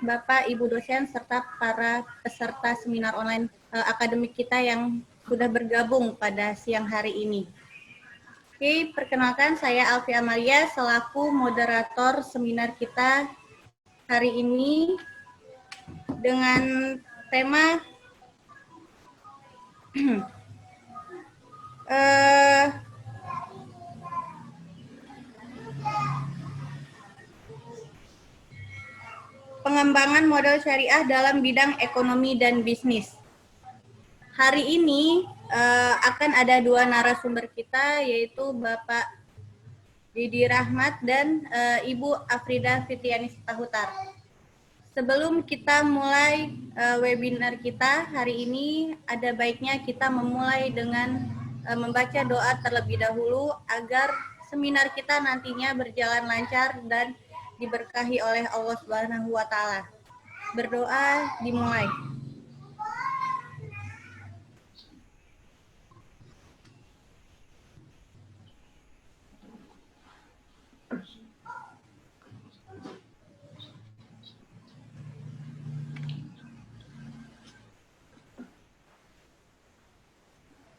Bapak, Ibu dosen, serta para peserta seminar online akademik kita yang sudah bergabung pada siang hari ini. Oke, perkenalkan saya Alfi Amalia selaku moderator seminar kita hari ini dengan tema pengembangan modal syariah dalam bidang ekonomi dan bisnis. Hari ini akan ada dua narasumber kita, yaitu Bapak Didi Rahmat dan Ibu Afrida Fitriani Sitahutar. Sebelum kita mulai webinar kita hari ini, ada baiknya kita memulai dengan membaca doa terlebih dahulu agar seminar kita nantinya berjalan lancar dan diberkahi oleh Allah Subhanahu wa Ta'ala. Berdoa dimulai.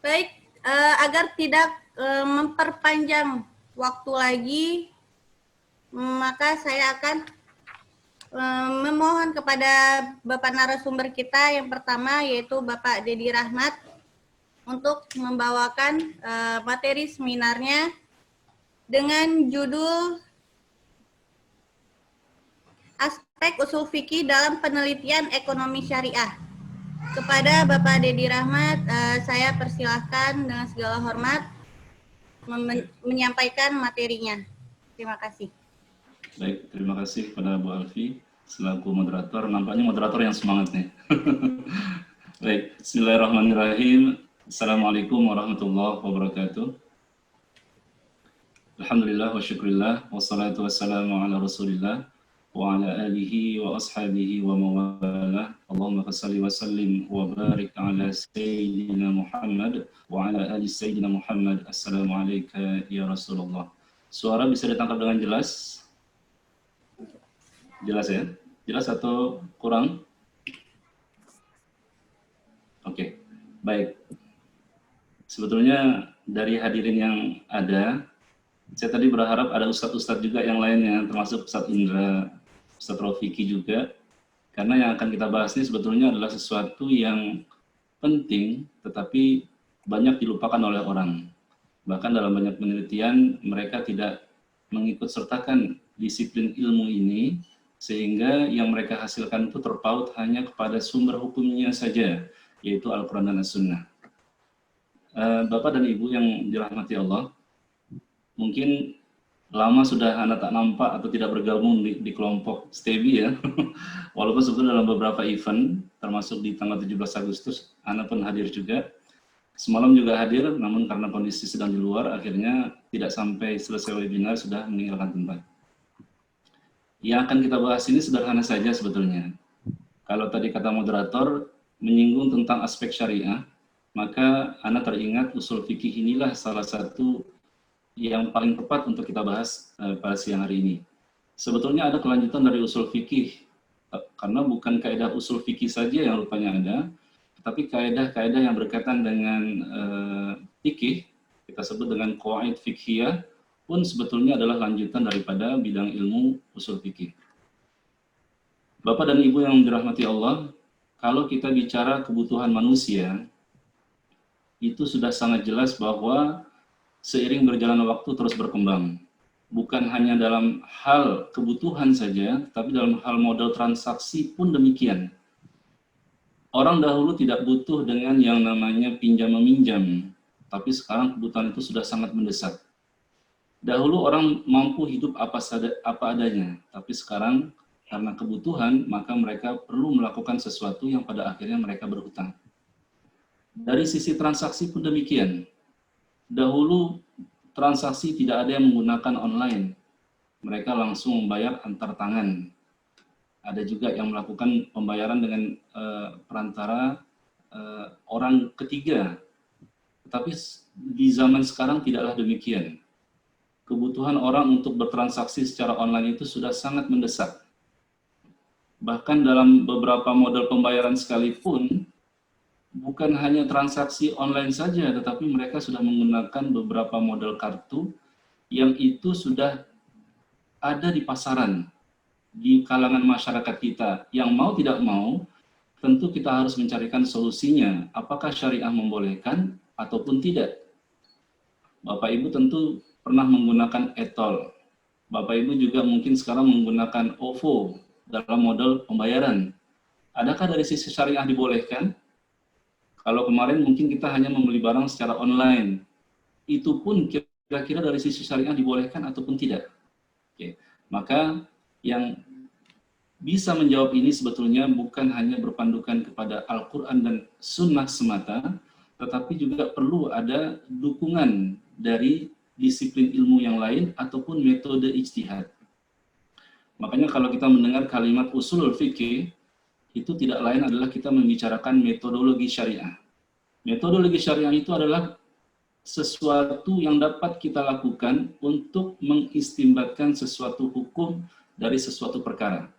Baik, agar tidak memperpanjang waktu lagi, maka saya akan memohon kepada Bapak narasumber kita yang pertama, yaitu Bapak Didi Rahmat, untuk membawakan materi seminarnya dengan judul Aspek Usul Fikih dalam Penelitian Ekonomi Syariah. Kepada Bapak Didi Rahmat, saya persilahkan dengan segala hormat menyampaikan materinya. Terima kasih. Baik, terima kasih kepada Bu Alfi selaku moderator. Nampaknya moderator yang semangat nih. Baik, bismillahirrahmanirrahim. Assalamualaikum warahmatullahi wabarakatuh. Alhamdulillah wa syukurillah wassalatu wassalamu ala rasulillah wa ala alihi wa ashabihi wa mawalah. Allahumma salli wa sallim wa barik ala sayyidina Muhammad wa ala ali sayyidina Muhammad. Assalamualaikum ya Rasulullah. Suara bisa ditangkap dengan jelas? Jelas ya? Jelas atau kurang? Oke, baik. Sebetulnya dari hadirin yang ada, saya tadi berharap ada ustadz-ustadz juga yang lainnya, termasuk Ustadz Indra, Ustadz Rofiki juga, karena yang akan kita bahas ini sebetulnya adalah sesuatu yang penting, tetapi banyak dilupakan oleh orang. Bahkan dalam banyak penelitian, mereka tidak mengikut sertakan disiplin ilmu ini, sehingga yang mereka hasilkan itu terpaut hanya kepada sumber hukumnya saja, yaitu Al-Quran dan As-Sunnah. Bapak dan Ibu yang dirahmati Allah, mungkin lama sudah Anda tak nampak atau tidak bergabung di kelompok STEBI ya. Walaupun sebetulnya dalam beberapa event, termasuk di tanggal 17 Agustus, Anda pun hadir juga. Semalam juga hadir, namun karena kondisi sedang di luar, akhirnya tidak sampai selesai webinar sudah meninggalkan tempat. Yang akan kita bahas ini sederhana saja sebetulnya. Kalau tadi kata moderator menyinggung tentang aspek syariah, maka Anda teringat usul fikih inilah salah satu yang paling tepat untuk kita bahas pada siang hari ini. Sebetulnya ada kelanjutan dari usul fikih, karena bukan kaidah usul fikih saja yang rupanya ada, tetapi kaidah-kaidah yang berkaitan dengan fikih, kita sebut dengan qawaid fikhiyah, pun sebetulnya adalah lanjutan daripada bidang ilmu usul fikih. Bapak dan Ibu yang dirahmati Allah, kalau kita bicara kebutuhan manusia, itu sudah sangat jelas bahwa seiring berjalannya waktu terus berkembang. Bukan hanya dalam hal kebutuhan saja, tapi dalam hal model transaksi pun demikian. Orang dahulu tidak butuh dengan yang namanya pinjam-meminjam, tapi sekarang kebutuhan itu sudah sangat mendesak. Dahulu orang mampu hidup apa adanya, tapi sekarang karena kebutuhan, maka mereka perlu melakukan sesuatu yang pada akhirnya mereka berhutang. Dari sisi transaksi pun demikian. Dahulu transaksi tidak ada yang menggunakan online. Mereka langsung membayar antar tangan. Ada juga yang melakukan pembayaran dengan perantara orang ketiga. Tetapi di zaman sekarang tidaklah demikian. Kebutuhan orang untuk bertransaksi secara online itu sudah sangat mendesak. Bahkan dalam beberapa model pembayaran sekalipun, bukan hanya transaksi online saja, tetapi mereka sudah menggunakan beberapa model kartu yang itu sudah ada di pasaran, di kalangan masyarakat kita. Yang mau tidak mau, tentu kita harus mencarikan solusinya. Apakah syariah membolehkan ataupun tidak? Bapak Ibu tentu pernah menggunakan e-tol. Bapak Ibu juga mungkin sekarang menggunakan OVO dalam model pembayaran. Adakah dari sisi syariah dibolehkan? Kalau kemarin mungkin kita hanya membeli barang secara online. Itu pun kira-kira dari sisi syariah dibolehkan ataupun tidak? Oke. Maka yang bisa menjawab ini sebetulnya bukan hanya berpandukan kepada Al-Quran dan Sunnah semata, tetapi juga perlu ada dukungan dari disiplin ilmu yang lain ataupun metode ijtihad. Makanya kalau kita mendengar kalimat usulul fikih, itu tidak lain adalah kita membicarakan metodologi syariah. Metodologi syariah itu adalah sesuatu yang dapat kita lakukan untuk mengistimbatkan sesuatu hukum dari sesuatu perkara.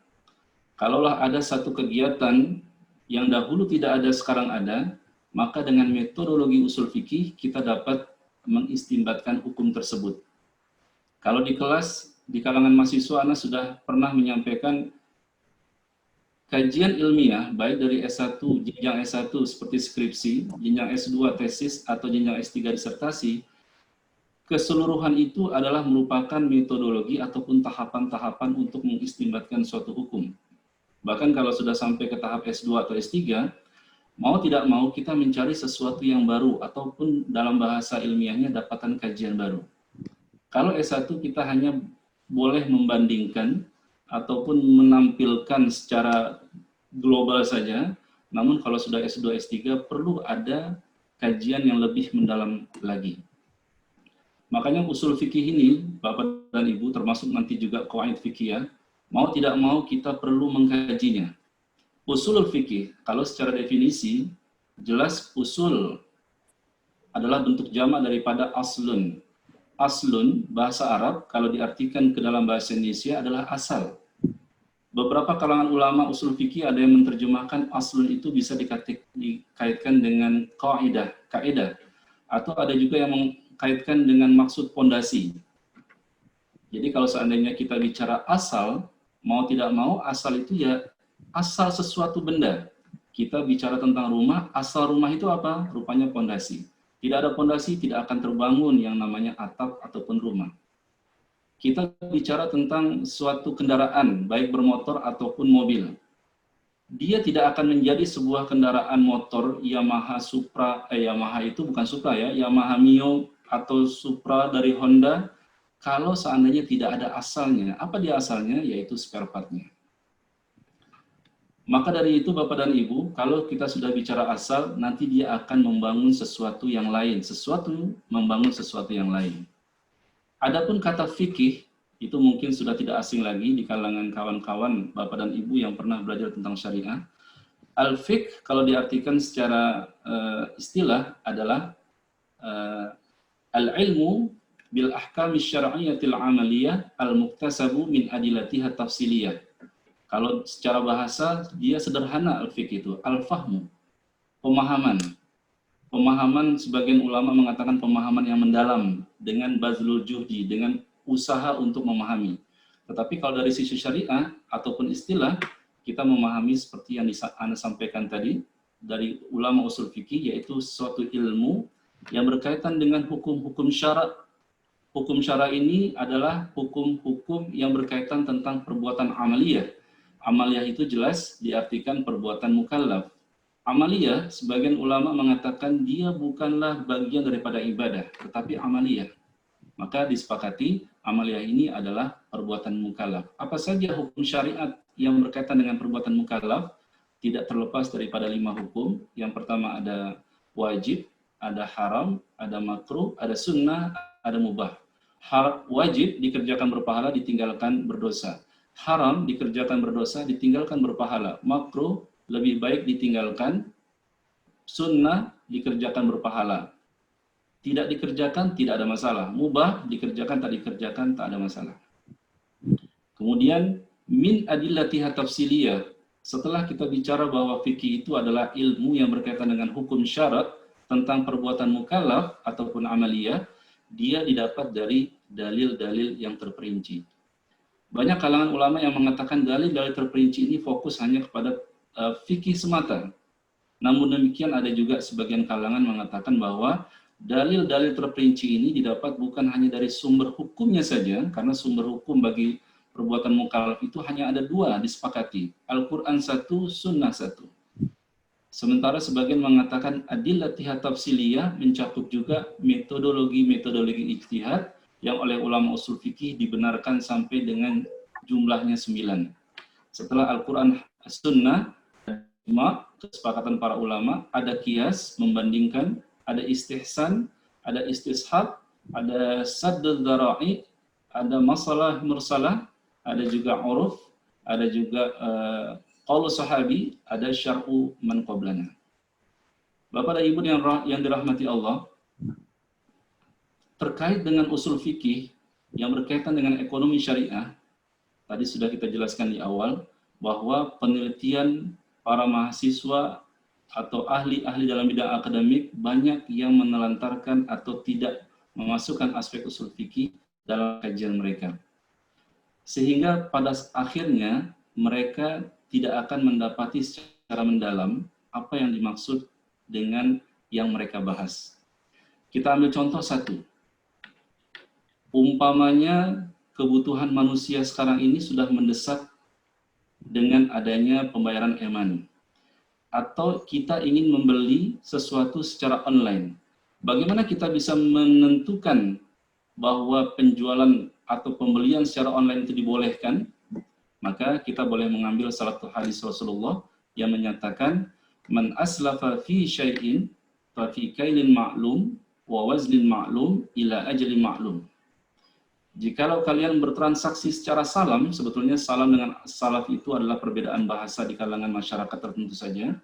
Kalaulah ada satu kegiatan yang dahulu tidak ada, sekarang ada, maka dengan metodologi usul fikih kita dapat mengistimbatkan hukum tersebut. Kalau di kelas, di kalangan mahasiswa, Anda sudah pernah menyampaikan kajian ilmiah, baik dari S1, jenjang S1 seperti skripsi, jenjang S2 tesis, atau jenjang S3 disertasi, keseluruhan itu adalah merupakan metodologi ataupun tahapan-tahapan untuk mengistimbatkan suatu hukum. Bahkan kalau sudah sampai ke tahap S2 atau S3, mau tidak mau kita mencari sesuatu yang baru, ataupun dalam bahasa ilmiahnya dapatan kajian baru. Kalau S1 kita hanya boleh membandingkan, ataupun menampilkan secara global saja, namun kalau sudah S2, S3 perlu ada kajian yang lebih mendalam lagi. Makanya usul fikih ini, Bapak dan Ibu, termasuk nanti juga qawaid fikih, mau tidak mau kita perlu mengkajinya. Usulul fikih, kalau secara definisi, jelas usul adalah bentuk jamak daripada aslun. Aslun, bahasa Arab, kalau diartikan ke dalam bahasa Indonesia adalah asal. Beberapa kalangan ulama usul fikih ada yang menerjemahkan aslun itu bisa dikaitkan dengan kaidah, kaidah. Atau ada juga yang mengkaitkan dengan maksud pondasi. Jadi kalau seandainya kita bicara asal, mau tidak mau asal itu ya asal sesuatu benda. Kita bicara tentang rumah, asal rumah itu apa? Rupanya pondasi. Tidak ada pondasi, tidak akan terbangun yang namanya atap ataupun rumah. Kita bicara tentang suatu kendaraan, baik bermotor ataupun mobil. Dia tidak akan menjadi sebuah kendaraan motor Yamaha Supra, Yamaha itu bukan Supra ya, Yamaha Mio atau Supra dari Honda, kalau seandainya tidak ada asalnya. Apa dia asalnya? Yaitu spare part-nya. Maka dari itu Bapak dan Ibu, kalau kita sudah bicara asal, nanti dia akan membangun sesuatu yang lain, membangun sesuatu yang lain. Adapun kata fikih, itu mungkin sudah tidak asing lagi di kalangan kawan-kawan Bapak dan Ibu yang pernah belajar tentang syariah. Al-fiqh kalau diartikan secara istilah adalah al-ilmu bil ahkami syar'iyyatil amaliyah al-muktasabu min adilatiha tafsiliyah. Kalau secara bahasa, dia sederhana al-fiqh itu, al-fahmu, pemahaman. Pemahaman, sebagian ulama mengatakan pemahaman yang mendalam, dengan bazlul juhdi, dengan usaha untuk memahami. Tetapi kalau dari sisi syariah, ataupun istilah, kita memahami seperti yang Anda sampaikan tadi, dari ulama usul fikih, yaitu suatu ilmu yang berkaitan dengan hukum-hukum syarak. Hukum syarak ini adalah hukum-hukum yang berkaitan tentang perbuatan amaliyah. Amaliyah itu jelas diartikan perbuatan mukallaf. Amaliyah, sebagian ulama mengatakan dia bukanlah bagian daripada ibadah, tetapi amaliyah. Maka disepakati amaliyah ini adalah perbuatan mukallaf. Apa saja hukum syariat yang berkaitan dengan perbuatan mukallaf? Tidak terlepas daripada 5 hukum. Yang pertama ada wajib, ada haram, ada makruh, ada sunnah, ada mubah. Wajib dikerjakan berpahala, ditinggalkan berdosa. Haram dikerjakan berdosa, ditinggalkan berpahala. Makruh lebih baik ditinggalkan. Sunnah dikerjakan berpahala. Tidak dikerjakan tidak ada masalah. Mubah dikerjakan tak dikerjakan tak ada masalah. Kemudian min adillatiha tafsiliyah. Setelah kita bicara bahwa fikih itu adalah ilmu yang berkaitan dengan hukum syarat tentang perbuatan mukallaf ataupun amaliyah, dia didapat dari dalil-dalil yang terperinci. Banyak kalangan ulama yang mengatakan dalil-dalil terperinci ini fokus hanya kepada fikih semata. Namun demikian ada juga sebagian kalangan mengatakan bahwa dalil-dalil terperinci ini didapat bukan hanya dari sumber hukumnya saja, karena sumber hukum bagi perbuatan mukallaf itu hanya ada dua disepakati, Al-Quran satu, Sunnah satu. Sementara sebagian mengatakan adillatiha tafsiliyah mencakup juga metodologi ijtihad yang oleh ulama usul fikih dibenarkan sampai dengan jumlahnya 9. Setelah Al-Quran, Sunnah, kesepakatan para ulama, ada qiyas, membandingkan, ada istihsan, ada istishab, ada saddul dzara'i, ada masalah mursalah, ada juga uruf, ada juga qaul sahabi, ada syar'u man qablana. Bapak dan Ibu yang dirahmati Allah, terkait dengan usul fikih yang berkaitan dengan ekonomi syariah, tadi sudah kita jelaskan di awal bahwa penelitian para mahasiswa atau ahli-ahli dalam bidang akademik banyak yang menelantarkan atau tidak memasukkan aspek usul fikih dalam kajian mereka. Sehingga pada akhirnya mereka tidak akan mendapati secara mendalam apa yang dimaksud dengan yang mereka bahas. Kita ambil contoh satu. Umpamanya kebutuhan manusia sekarang ini sudah mendesak dengan adanya pembayaran e-money. Atau kita ingin membeli sesuatu secara online. Bagaimana kita bisa menentukan bahwa penjualan atau pembelian secara online itu dibolehkan? Maka kita boleh mengambil salah satu hadis Rasulullah yang menyatakan man aslafa fi syai'in fa fi kailin ma'lum wa waznin ma'lum ila ajalin ma'lum. Jikalau kalian bertransaksi secara salam, sebetulnya salam dengan salaf itu adalah perbedaan bahasa di kalangan masyarakat tertentu saja.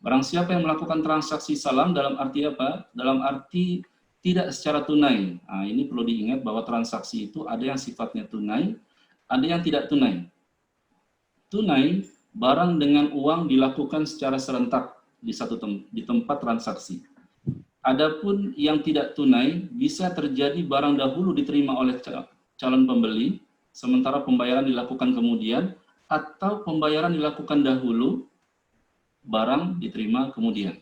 Barang siapa yang melakukan transaksi salam dalam arti apa? Dalam arti tidak secara tunai. Nah, ini perlu diingat bahwa transaksi itu ada yang sifatnya tunai, ada yang tidak tunai. Tunai, barang dengan uang dilakukan secara serentak di tempat transaksi. Adapun yang tidak tunai, bisa terjadi barang dahulu diterima oleh calon pembeli, sementara pembayaran dilakukan kemudian, atau pembayaran dilakukan dahulu, barang diterima kemudian.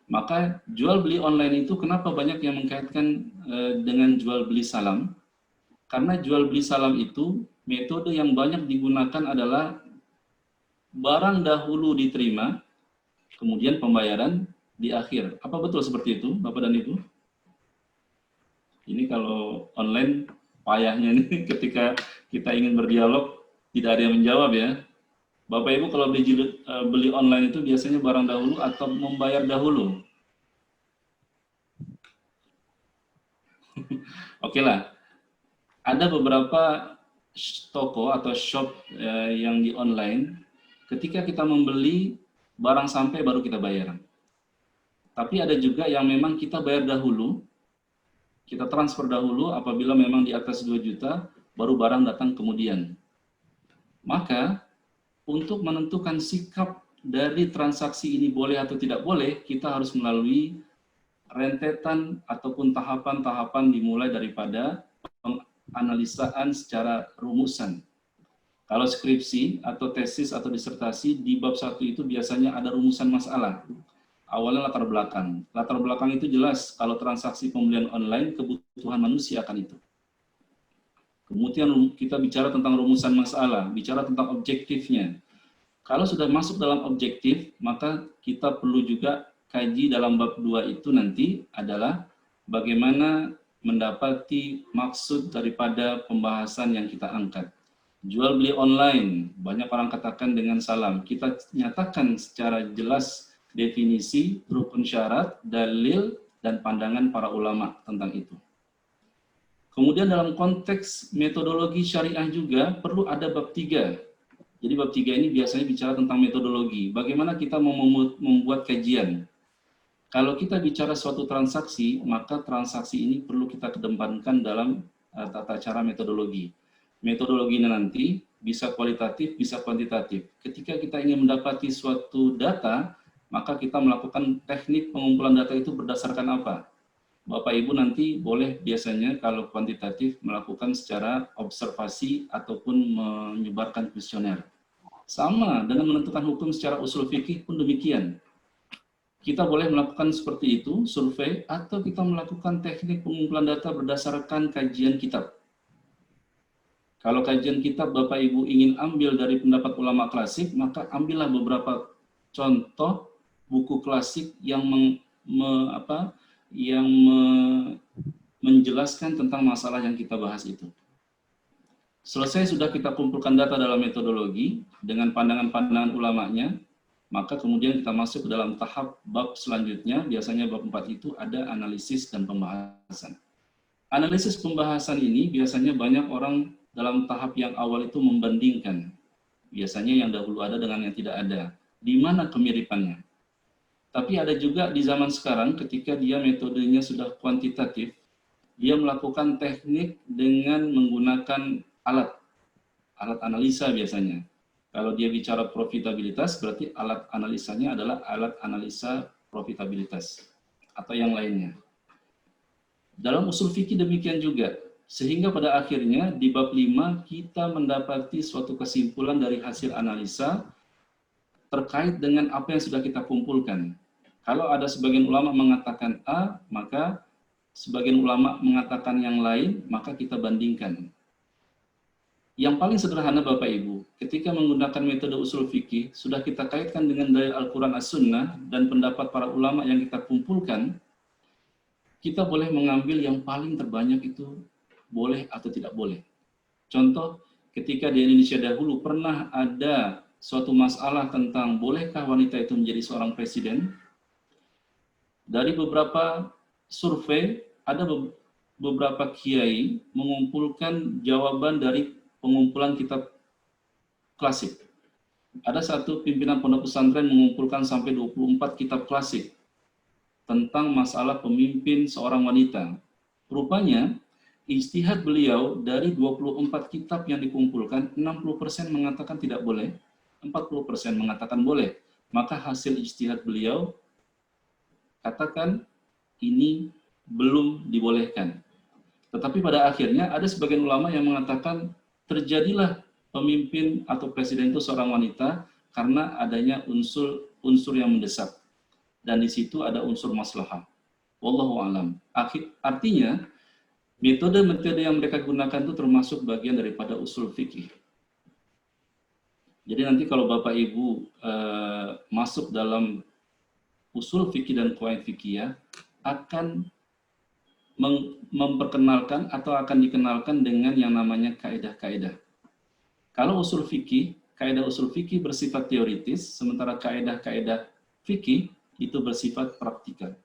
Maka jual beli online itu kenapa banyak yang mengkaitkan dengan jual beli salam? Karena jual beli salam itu metode yang banyak digunakan adalah barang dahulu diterima, kemudian pembayaran di akhir. Apa betul seperti itu, Bapak dan Ibu? Ini kalau online payahnya nih ketika kita ingin berdialog tidak ada yang menjawab ya. Bapak Ibu kalau beli online itu biasanya barang dahulu atau membayar dahulu? Oke lah. Ada beberapa toko atau shop yang di online, ketika kita membeli barang sampai baru kita bayar. Tapi ada juga yang memang kita bayar dahulu, kita transfer dahulu apabila memang di atas 2 juta, baru barang datang kemudian. Maka untuk menentukan sikap dari transaksi ini boleh atau tidak boleh, kita harus melalui rentetan ataupun tahapan-tahapan dimulai daripada penganalisaan secara rumusan. Kalau skripsi atau tesis atau disertasi di bab 1 itu biasanya ada rumusan masalah. Awalnya latar belakang. Latar belakang itu jelas kalau transaksi pembelian online kebutuhan manusia akan itu. Kemudian kita bicara tentang rumusan masalah, bicara tentang objektifnya. Kalau sudah masuk dalam objektif, maka kita perlu juga kaji dalam bab 2 itu nanti adalah bagaimana mendapati maksud daripada pembahasan yang kita angkat. Jual beli online, banyak orang katakan dengan salam. Kita nyatakan secara jelas definisi, rukun syarat, dalil, dan pandangan para ulama tentang itu. Kemudian dalam konteks metodologi syariah juga perlu ada bab 3. Jadi bab 3 ini biasanya bicara tentang metodologi. Bagaimana kita membuat kajian. Kalau kita bicara suatu transaksi, maka transaksi ini perlu kita kedepankan dalam tata cara metodologi. Metodologinya nanti bisa kualitatif, bisa kuantitatif. Ketika kita ingin mendapati suatu data, maka kita melakukan teknik pengumpulan data itu berdasarkan apa? Bapak Ibu nanti boleh biasanya kalau kuantitatif melakukan secara observasi ataupun menyebarkan kuesioner. Sama dengan menentukan hukum secara usul fikih pun demikian. Kita boleh melakukan seperti itu, survei, atau kita melakukan teknik pengumpulan data berdasarkan kajian kitab. Kalau kajian kitab Bapak Ibu ingin ambil dari pendapat ulama klasik, maka ambillah beberapa contoh buku klasik yang menjelaskan tentang masalah yang kita bahas itu. Selesai sudah kita kumpulkan data dalam metodologi dengan pandangan-pandangan ulamanya, maka kemudian kita masuk ke dalam tahap bab selanjutnya, biasanya bab 4 itu ada analisis dan pembahasan. Analisis pembahasan ini biasanya banyak orang dalam tahap yang awal itu membandingkan. Biasanya yang dahulu ada dengan yang tidak ada. Di mana kemiripannya? Tapi ada juga di zaman sekarang ketika dia metodenya sudah kuantitatif, dia melakukan teknik dengan menggunakan alat analisa biasanya. Kalau dia bicara profitabilitas, berarti alat analisanya adalah alat analisa profitabilitas atau yang lainnya. Dalam usul fikih demikian juga, sehingga pada akhirnya di bab 5 kita mendapati suatu kesimpulan dari hasil analisa terkait dengan apa yang sudah kita kumpulkan. Kalau ada sebagian ulama mengatakan A, maka sebagian ulama mengatakan yang lain, maka kita bandingkan. Yang paling sederhana Bapak Ibu, ketika menggunakan metode usul fikih, sudah kita kaitkan dengan dalil Al-Quran As-Sunnah dan pendapat para ulama yang kita kumpulkan, kita boleh mengambil yang paling terbanyak itu boleh atau tidak boleh. Contoh, ketika di Indonesia dahulu pernah ada suatu masalah tentang bolehkah wanita itu menjadi seorang presiden, dari beberapa survei, ada beberapa kiai mengumpulkan jawaban dari pengumpulan kitab klasik. Ada satu pimpinan pondok pesantren mengumpulkan sampai 24 kitab klasik tentang masalah pemimpin seorang wanita. Rupanya, ijtihad beliau dari 24 kitab yang dikumpulkan, 60% mengatakan tidak boleh, 40% mengatakan boleh. Maka hasil ijtihad beliau katakan ini belum dibolehkan. Tetapi pada akhirnya ada sebagian ulama yang mengatakan terjadilah pemimpin atau presiden itu seorang wanita karena adanya unsur yang mendesak. Dan di situ ada unsur maslahah. Wallahu a'lam. Artinya, metode-metode yang mereka gunakan itu termasuk bagian daripada usul fikih. Jadi nanti kalau Bapak Ibu masuk dalam usul fikih dan qawaid fikih akan memperkenalkan atau akan dikenalkan dengan yang namanya kaidah-kaidah. Kalau usul fikih, kaidah usul fikih bersifat teoritis, sementara kaidah-kaidah fikih itu bersifat praktikal.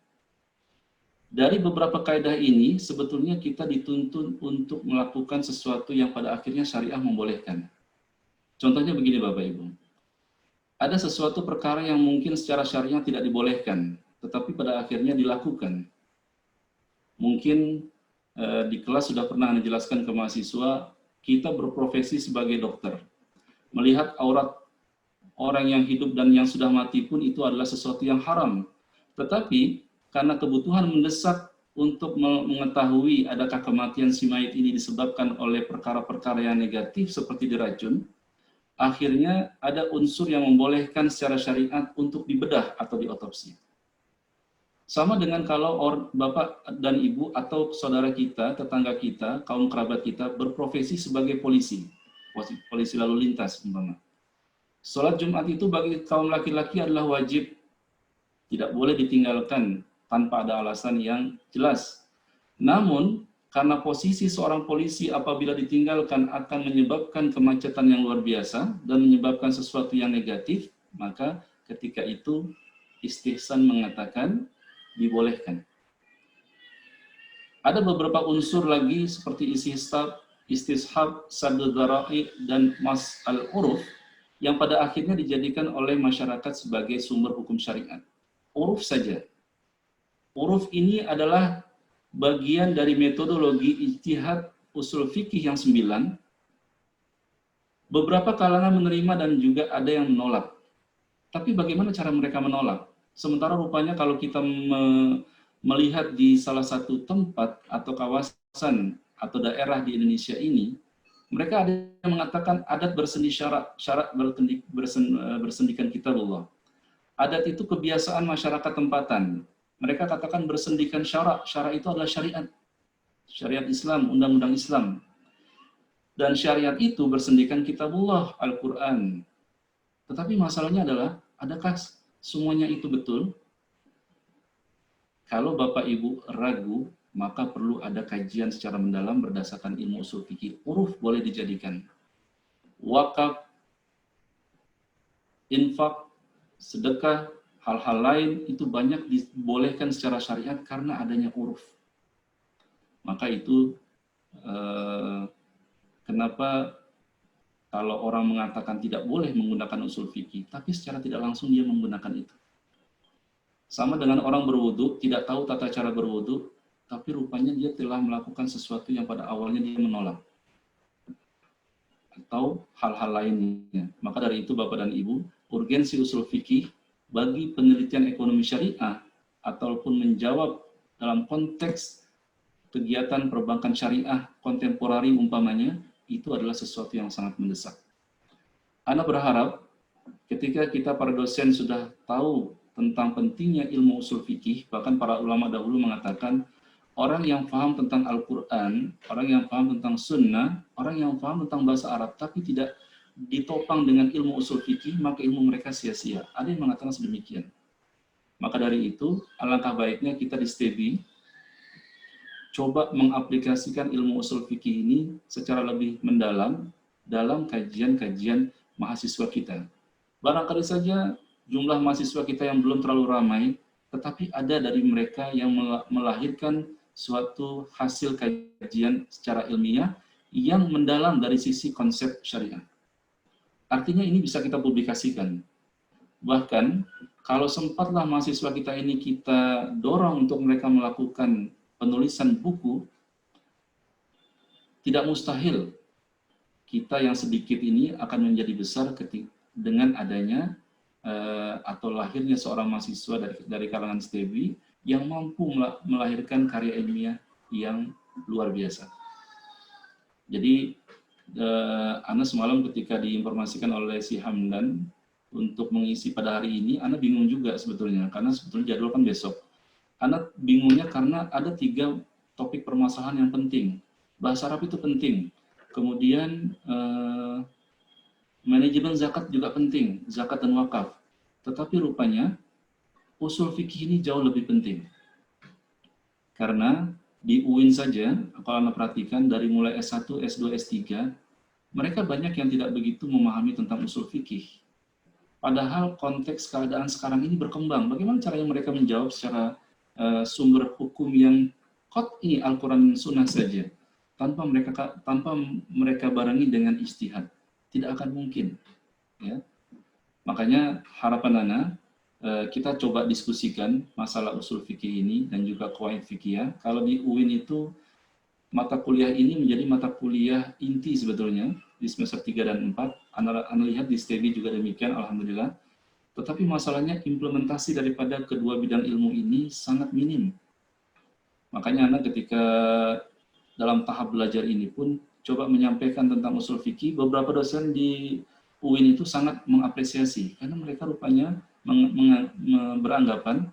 Dari beberapa kaidah ini, sebetulnya kita dituntun untuk melakukan sesuatu yang pada akhirnya syariah membolehkan. Contohnya begini Bapak Ibu. Ada sesuatu perkara yang mungkin secara syariah tidak dibolehkan, tetapi pada akhirnya dilakukan. Mungkin di kelas sudah pernah dijelaskan ke mahasiswa, kita berprofesi sebagai dokter. Melihat aurat orang yang hidup dan yang sudah mati pun itu adalah sesuatu yang haram. Tetapi karena kebutuhan mendesak untuk mengetahui adakah kematian si mayit ini disebabkan oleh perkara-perkara yang negatif seperti diracun, akhirnya ada unsur yang membolehkan secara syariat untuk dibedah atau diotopsi. Sama dengan kalau Bapak dan Ibu atau saudara kita, tetangga kita, kaum kerabat kita berprofesi sebagai polisi lalu lintas umpama. Sholat Jumat itu bagi kaum laki-laki adalah wajib, tidak boleh ditinggalkan tanpa ada alasan yang jelas. Namun, karena posisi seorang polisi apabila ditinggalkan akan menyebabkan kemacetan yang luar biasa dan menyebabkan sesuatu yang negatif, maka ketika itu istihsan mengatakan dibolehkan. Ada beberapa unsur lagi seperti istishab, saddu dzara'i, dan mas al-uruf yang pada akhirnya dijadikan oleh masyarakat sebagai sumber hukum syariat. Uruf saja. Uruf ini adalah bagian dari metodologi ijtihad usul fikih yang 9, Beberapa kalangan menerima dan juga ada yang menolak. Tapi bagaimana cara mereka menolak? Sementara rupanya kalau kita melihat di salah satu tempat atau kawasan atau daerah di Indonesia ini, mereka ada yang mengatakan adat bersendi syarat bersendikan kitabullah. Adat itu kebiasaan masyarakat tempatan. Mereka katakan bersendikan syarak. Syarak itu adalah syariat. Syariat Islam, undang-undang Islam. Dan syariat itu bersendikan kitabullah, Al-Quran. Tetapi masalahnya adalah, adakah semuanya itu betul? Kalau Bapak Ibu ragu, maka perlu ada kajian secara mendalam berdasarkan ilmu usul fikih. Huruf boleh dijadikan. Wakaf, infak, sedekah, hal-hal lain itu banyak dibolehkan secara syariat karena adanya huruf. Maka itu kenapa kalau orang mengatakan tidak boleh menggunakan usul fikih, tapi secara tidak langsung dia menggunakan itu. Sama dengan orang berwudu, tidak tahu tata cara berwudu, tapi rupanya dia telah melakukan sesuatu yang pada awalnya dia menolak. Atau hal-hal lainnya. Maka dari itu Bapak dan Ibu, urgensi usul fikih bagi penelitian ekonomi syariah ataupun menjawab dalam konteks kegiatan perbankan syariah kontemporari umpamanya, itu adalah sesuatu yang sangat mendesak. Ana berharap ketika kita para dosen sudah tahu tentang pentingnya ilmu usul fikih, bahkan para ulama dahulu mengatakan orang yang paham tentang Al-Quran, orang yang paham tentang sunnah, orang yang paham tentang bahasa Arab, tapi tidak ditopang dengan ilmu usul fikih, maka ilmu mereka sia-sia. Ada yang mengatakan sedemikian. Maka dari itu, alangkah baiknya kita di STEBI coba mengaplikasikan ilmu usul fikih ini secara lebih mendalam dalam kajian-kajian mahasiswa kita. Barangkali saja jumlah mahasiswa kita yang belum terlalu ramai, tetapi ada dari mereka yang melahirkan suatu hasil kajian secara ilmiah yang mendalam dari sisi konsep syariah. Artinya ini bisa kita publikasikan. Bahkan kalau sempatlah mahasiswa kita ini kita dorong untuk mereka melakukan penulisan buku, tidak mustahil kita yang sedikit ini akan menjadi besar dengan adanya atau lahirnya seorang mahasiswa dari kalangan STEBI yang mampu melahirkan karya ilmiah yang luar biasa. Jadi Ana semalam ketika diinformasikan oleh si Hamdan untuk mengisi pada hari ini, Ana bingung juga sebetulnya, karena sebetulnya jadwal kan besok. Ana bingungnya karena ada 3 topik permasalahan yang penting. Bahasa Arab itu penting, kemudian manajemen zakat juga penting, zakat dan wakaf. Tetapi rupanya usul fikih ini jauh lebih penting. Karena di UIN saja, kalau Anda perhatikan dari mulai S1, S2, S3, mereka banyak yang tidak begitu memahami tentang usul fikih. Padahal konteks keadaan sekarang ini berkembang. Bagaimana caranya mereka menjawab secara sumber hukum yang qat'i Al-Quran dan Sunnah saja, tanpa mereka barengi dengan ijtihad? Tidak akan mungkin, ya. Makanya harapan Ana, kita coba diskusikan masalah usul fikih ini dan juga qawaid fikih. Kalau di UIN itu mata kuliah ini menjadi mata kuliah inti sebetulnya di semester 3 dan 4. Ana lihat di STEBI juga demikian, alhamdulillah. Tetapi masalahnya implementasi daripada kedua bidang ilmu ini sangat minim. Makanya Ana ketika dalam tahap belajar ini pun coba menyampaikan tentang usul fikih, beberapa dosen di UIN itu sangat mengapresiasi karena mereka rupanya beranggapan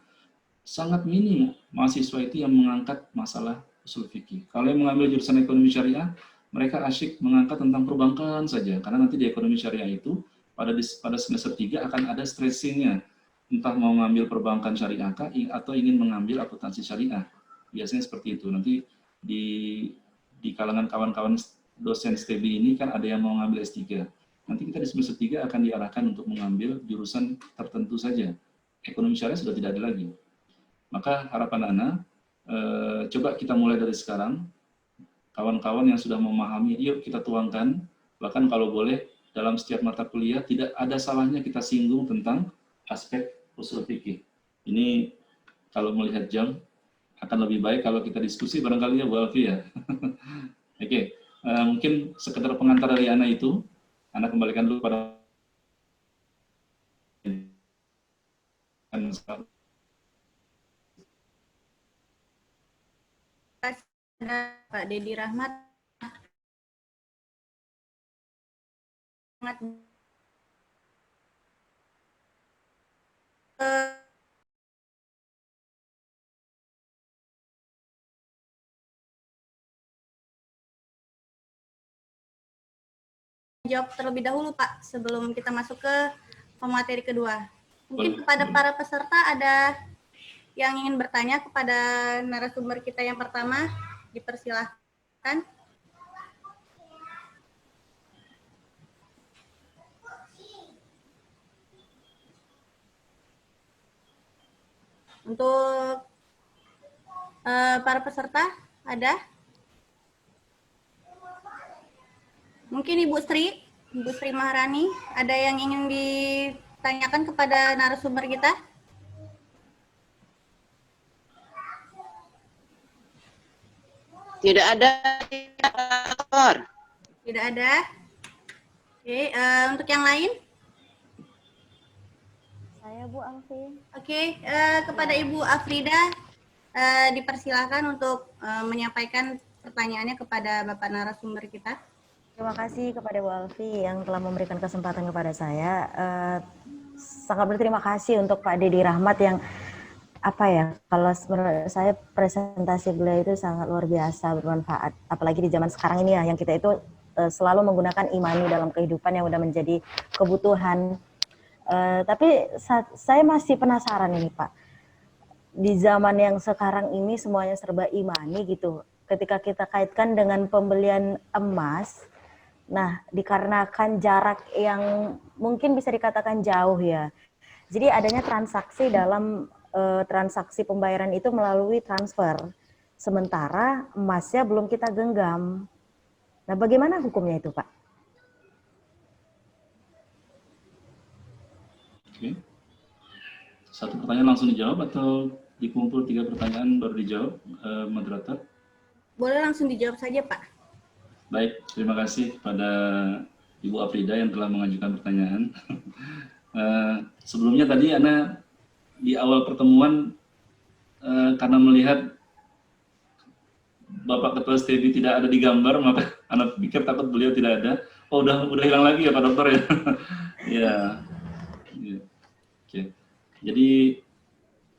sangat minim mahasiswa itu yang mengangkat masalah usul fikih. Kalau yang mengambil jurusan ekonomi syariah, mereka asyik mengangkat tentang perbankan saja, karena nanti di ekonomi syariah itu pada semester 3 akan ada stressingnya, entah mau mengambil perbankan syariah atau ingin mengambil akuntansi syariah. Biasanya seperti itu. Nanti di kalangan kawan-kawan dosen STEBI ini kan ada yang mau mengambil S3. Nanti kita di semester 3 akan diarahkan untuk mengambil jurusan tertentu saja. Ekonomi syariah sudah tidak ada lagi. Maka harapan Ana, coba kita mulai dari sekarang. Kawan-kawan yang sudah memahami, yuk kita tuangkan. Bahkan kalau boleh, dalam setiap mata kuliah tidak ada salahnya kita singgung tentang aspek usul fikih. Ini kalau melihat jam, akan lebih baik kalau kita diskusi barangkali ya Bu Alfi ya. Oke. Mungkin sekedar pengantar dari Ana itu. Anda kembalikan dulu pada Pak Dedi Rahmat sangat jawab terlebih dahulu Pak sebelum kita masuk ke pemateri kedua. Mungkin kepada para peserta ada yang ingin bertanya kepada narasumber kita yang pertama, dipersilahkan. Untuk para peserta ada? Mungkin Ibu Sri Maharani, ada yang ingin ditanyakan kepada narasumber kita? Tidak ada, Dr. Tidak ada. Oke, untuk yang lain? Saya Bu Alfi. Oke, kepada Ibu Afrida dipersilakan untuk menyampaikan pertanyaannya kepada Bapak narasumber kita. Terima kasih kepada Bu Alfi yang telah memberikan kesempatan kepada saya. Sangat berterima kasih untuk Pak Dedi Rahmat yang kalau menurut saya presentasi beliau itu sangat luar biasa, bermanfaat. Apalagi di zaman sekarang ini ya, yang kita itu selalu menggunakan imani dalam kehidupan yang udah menjadi kebutuhan. Tapi saya masih penasaran ini Pak. Di zaman yang sekarang ini semuanya serba imani gitu. Ketika kita kaitkan dengan pembelian emas, nah dikarenakan jarak yang mungkin bisa dikatakan jauh ya. Jadi adanya transaksi dalam transaksi pembayaran itu melalui transfer. Sementara emasnya belum kita genggam. Nah, bagaimana hukumnya itu, Pak? Oke. Satu pertanyaan langsung dijawab atau dikumpul 3 pertanyaan baru dijawab, moderator? Boleh langsung dijawab saja, Pak. Baik, terima kasih pada Ibu Afrida yang telah mengajukan pertanyaan. Sebelumnya tadi Ana di awal pertemuan karena melihat Bapak Ketua STB tidak ada di gambar, maka Ana pikir takut beliau tidak ada. Oh, udah hilang lagi ya Pak Dokter ya? Ya. Oke. Jadi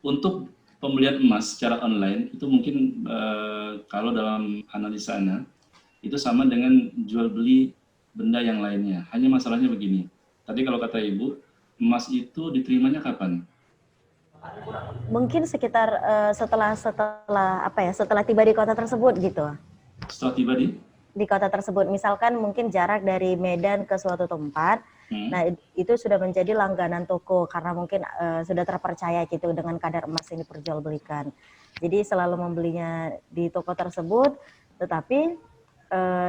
untuk pembelian emas secara online itu mungkin kalau dalam analisa Ana itu sama dengan jual beli benda yang lainnya. Hanya masalahnya begini. Tadi kalau kata Ibu, emas itu diterimanya kapan? Mungkin sekitar setelah tiba di kota tersebut gitu. Setelah tiba di kota tersebut, misalkan mungkin jarak dari Medan ke suatu tempat, nah itu sudah menjadi langganan toko karena mungkin sudah terpercaya gitu dengan kadar emas yang diperjualbelikan. Jadi selalu membelinya di toko tersebut, tetapi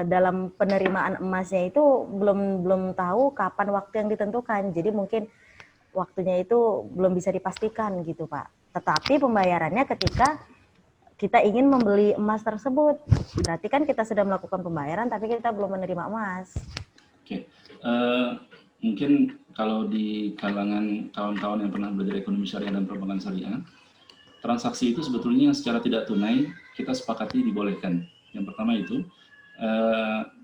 dalam penerimaan emasnya itu belum tahu kapan waktu yang ditentukan. Jadi mungkin waktunya itu belum bisa dipastikan gitu Pak. Tetapi pembayarannya ketika kita ingin membeli emas tersebut, berarti kan kita sudah melakukan pembayaran tapi kita belum menerima emas. Oke, mungkin kalau di kalangan kawan-kawan yang pernah belajar ekonomi syariah dan perbankan syariah, transaksi itu sebetulnya secara tidak tunai kita sepakati dibolehkan. Yang pertama itu,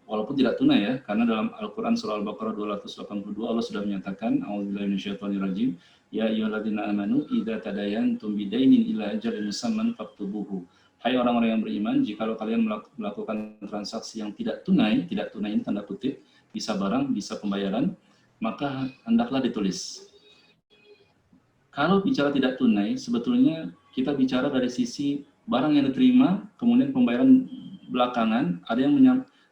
walaupun tidak tunai ya, karena dalam Al-Quran surah Al-Baqarah 282 Allah sudah menyatakan, A'udzubillahi minasyaitonirrajim, ya ayyuhalladzina amanu idza tadayantum bidainin ila ajalin musamman faktubuhu. Hai orang-orang yang beriman, jikalau kalian melakukan transaksi yang tidak tunai ini tanda kutip, bisa barang, bisa pembayaran, maka hendaklah ditulis. Kalau bicara tidak tunai, sebetulnya kita bicara dari sisi barang yang diterima, kemudian pembayaran belakangan, ada yang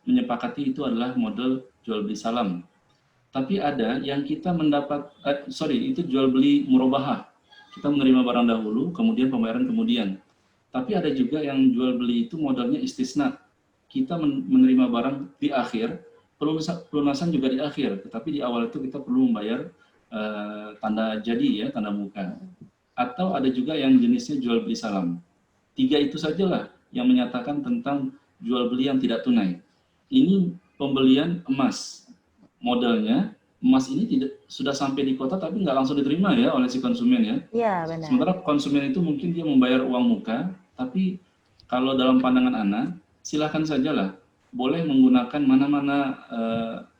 menyepakati itu adalah model jual beli salam. Tapi ada yang kita itu jual beli murabahah. Kita menerima barang dahulu, kemudian pembayaran kemudian. Tapi ada juga yang jual beli itu modelnya istisna. Kita menerima barang di akhir, pelunasan juga di akhir. Tetapi di awal itu kita perlu membayar tanda jadi ya, tanda muka. Atau ada juga yang jenisnya jual beli salam. 3 itu sajalah yang menyatakan tentang jual beli yang tidak tunai. Ini pembelian emas. modelnya emas ini tidak sudah sampai di kota tapi nggak langsung diterima ya oleh si konsumen ya. Iya, benar. Sementara konsumen itu mungkin dia membayar uang muka, tapi kalau dalam pandangan Ana, silakan sajalah boleh menggunakan mana-mana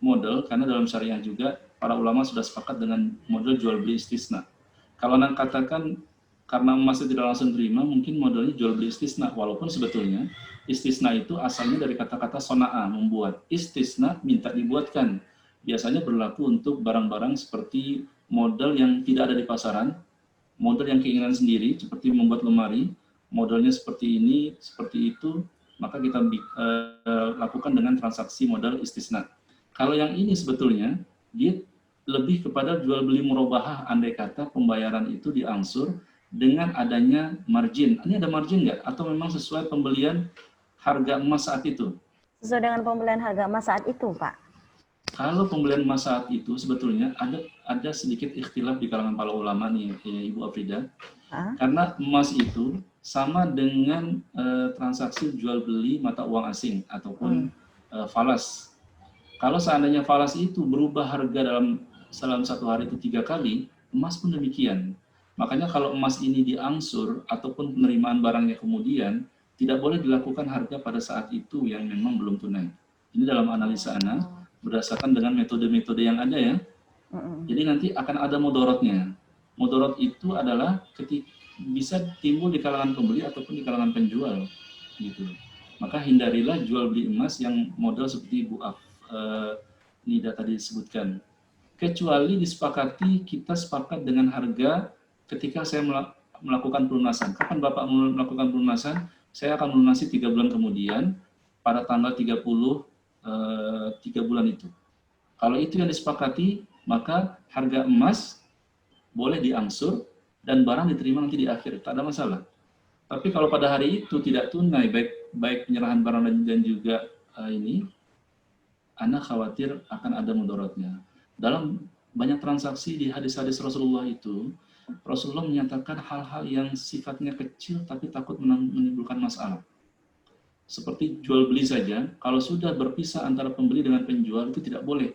model, karena dalam syariah juga para ulama sudah sepakat dengan model jual beli istisna. Kalau Anda katakan karena emasnya tidak langsung terima, mungkin modelnya jual beli istisna, walaupun sebetulnya istisna itu asalnya dari kata-kata sona'a, membuat. Istisna minta dibuatkan. Biasanya berlaku untuk barang-barang seperti model yang tidak ada di pasaran, model yang keinginan sendiri, seperti membuat lemari, modelnya seperti ini, seperti itu, maka kita lakukan dengan transaksi modal istisna. Kalau yang ini sebetulnya, dia lebih kepada jual beli murabahah, andai kata pembayaran itu diangsur dengan adanya margin. Ini ada margin nggak? Atau memang sesuai pembelian harga emas saat itu? Sesuai dengan pembelian harga emas saat itu, Pak. Kalau pembelian emas saat itu sebetulnya ada sedikit ikhtilaf di kalangan para ulama nih, Ibu Afrida. Karena emas itu sama dengan transaksi jual beli mata uang asing ataupun falas. Kalau seandainya falas itu berubah harga dalam satu hari itu 3 kali, emas pun demikian. Makanya kalau emas ini diangsur ataupun penerimaan barangnya kemudian, tidak boleh dilakukan harga pada saat itu yang memang belum tunai. Ini dalam analisa Ana, berdasarkan dengan metode-metode yang ada ya. Jadi nanti akan ada mudorotnya. Mudorot itu adalah ketika bisa timbul di kalangan pembeli ataupun di kalangan penjual, gitu. Maka hindarilah jual beli emas yang model seperti Bu Nida tadi disebutkan. Kecuali disepakati, kita sepakat dengan harga ketika saya melakukan pelunasan. Kapan Bapak melakukan pelunasan? Saya akan melunasi 3 bulan kemudian pada tanggal 30 3 bulan itu. Kalau itu yang disepakati, maka harga emas boleh diangsur dan barang diterima nanti di akhir, tak ada masalah. Tapi kalau pada hari itu tidak tunai, baik penyerahan barang dan juga ini, Anda khawatir akan ada mudorotnya. Dalam banyak transaksi di hadis-hadis Rasulullah itu, Rasulullah menyatakan hal-hal yang sifatnya kecil tapi takut menimbulkan masalah. Seperti jual beli saja, kalau sudah berpisah antara pembeli dengan penjual itu tidak boleh.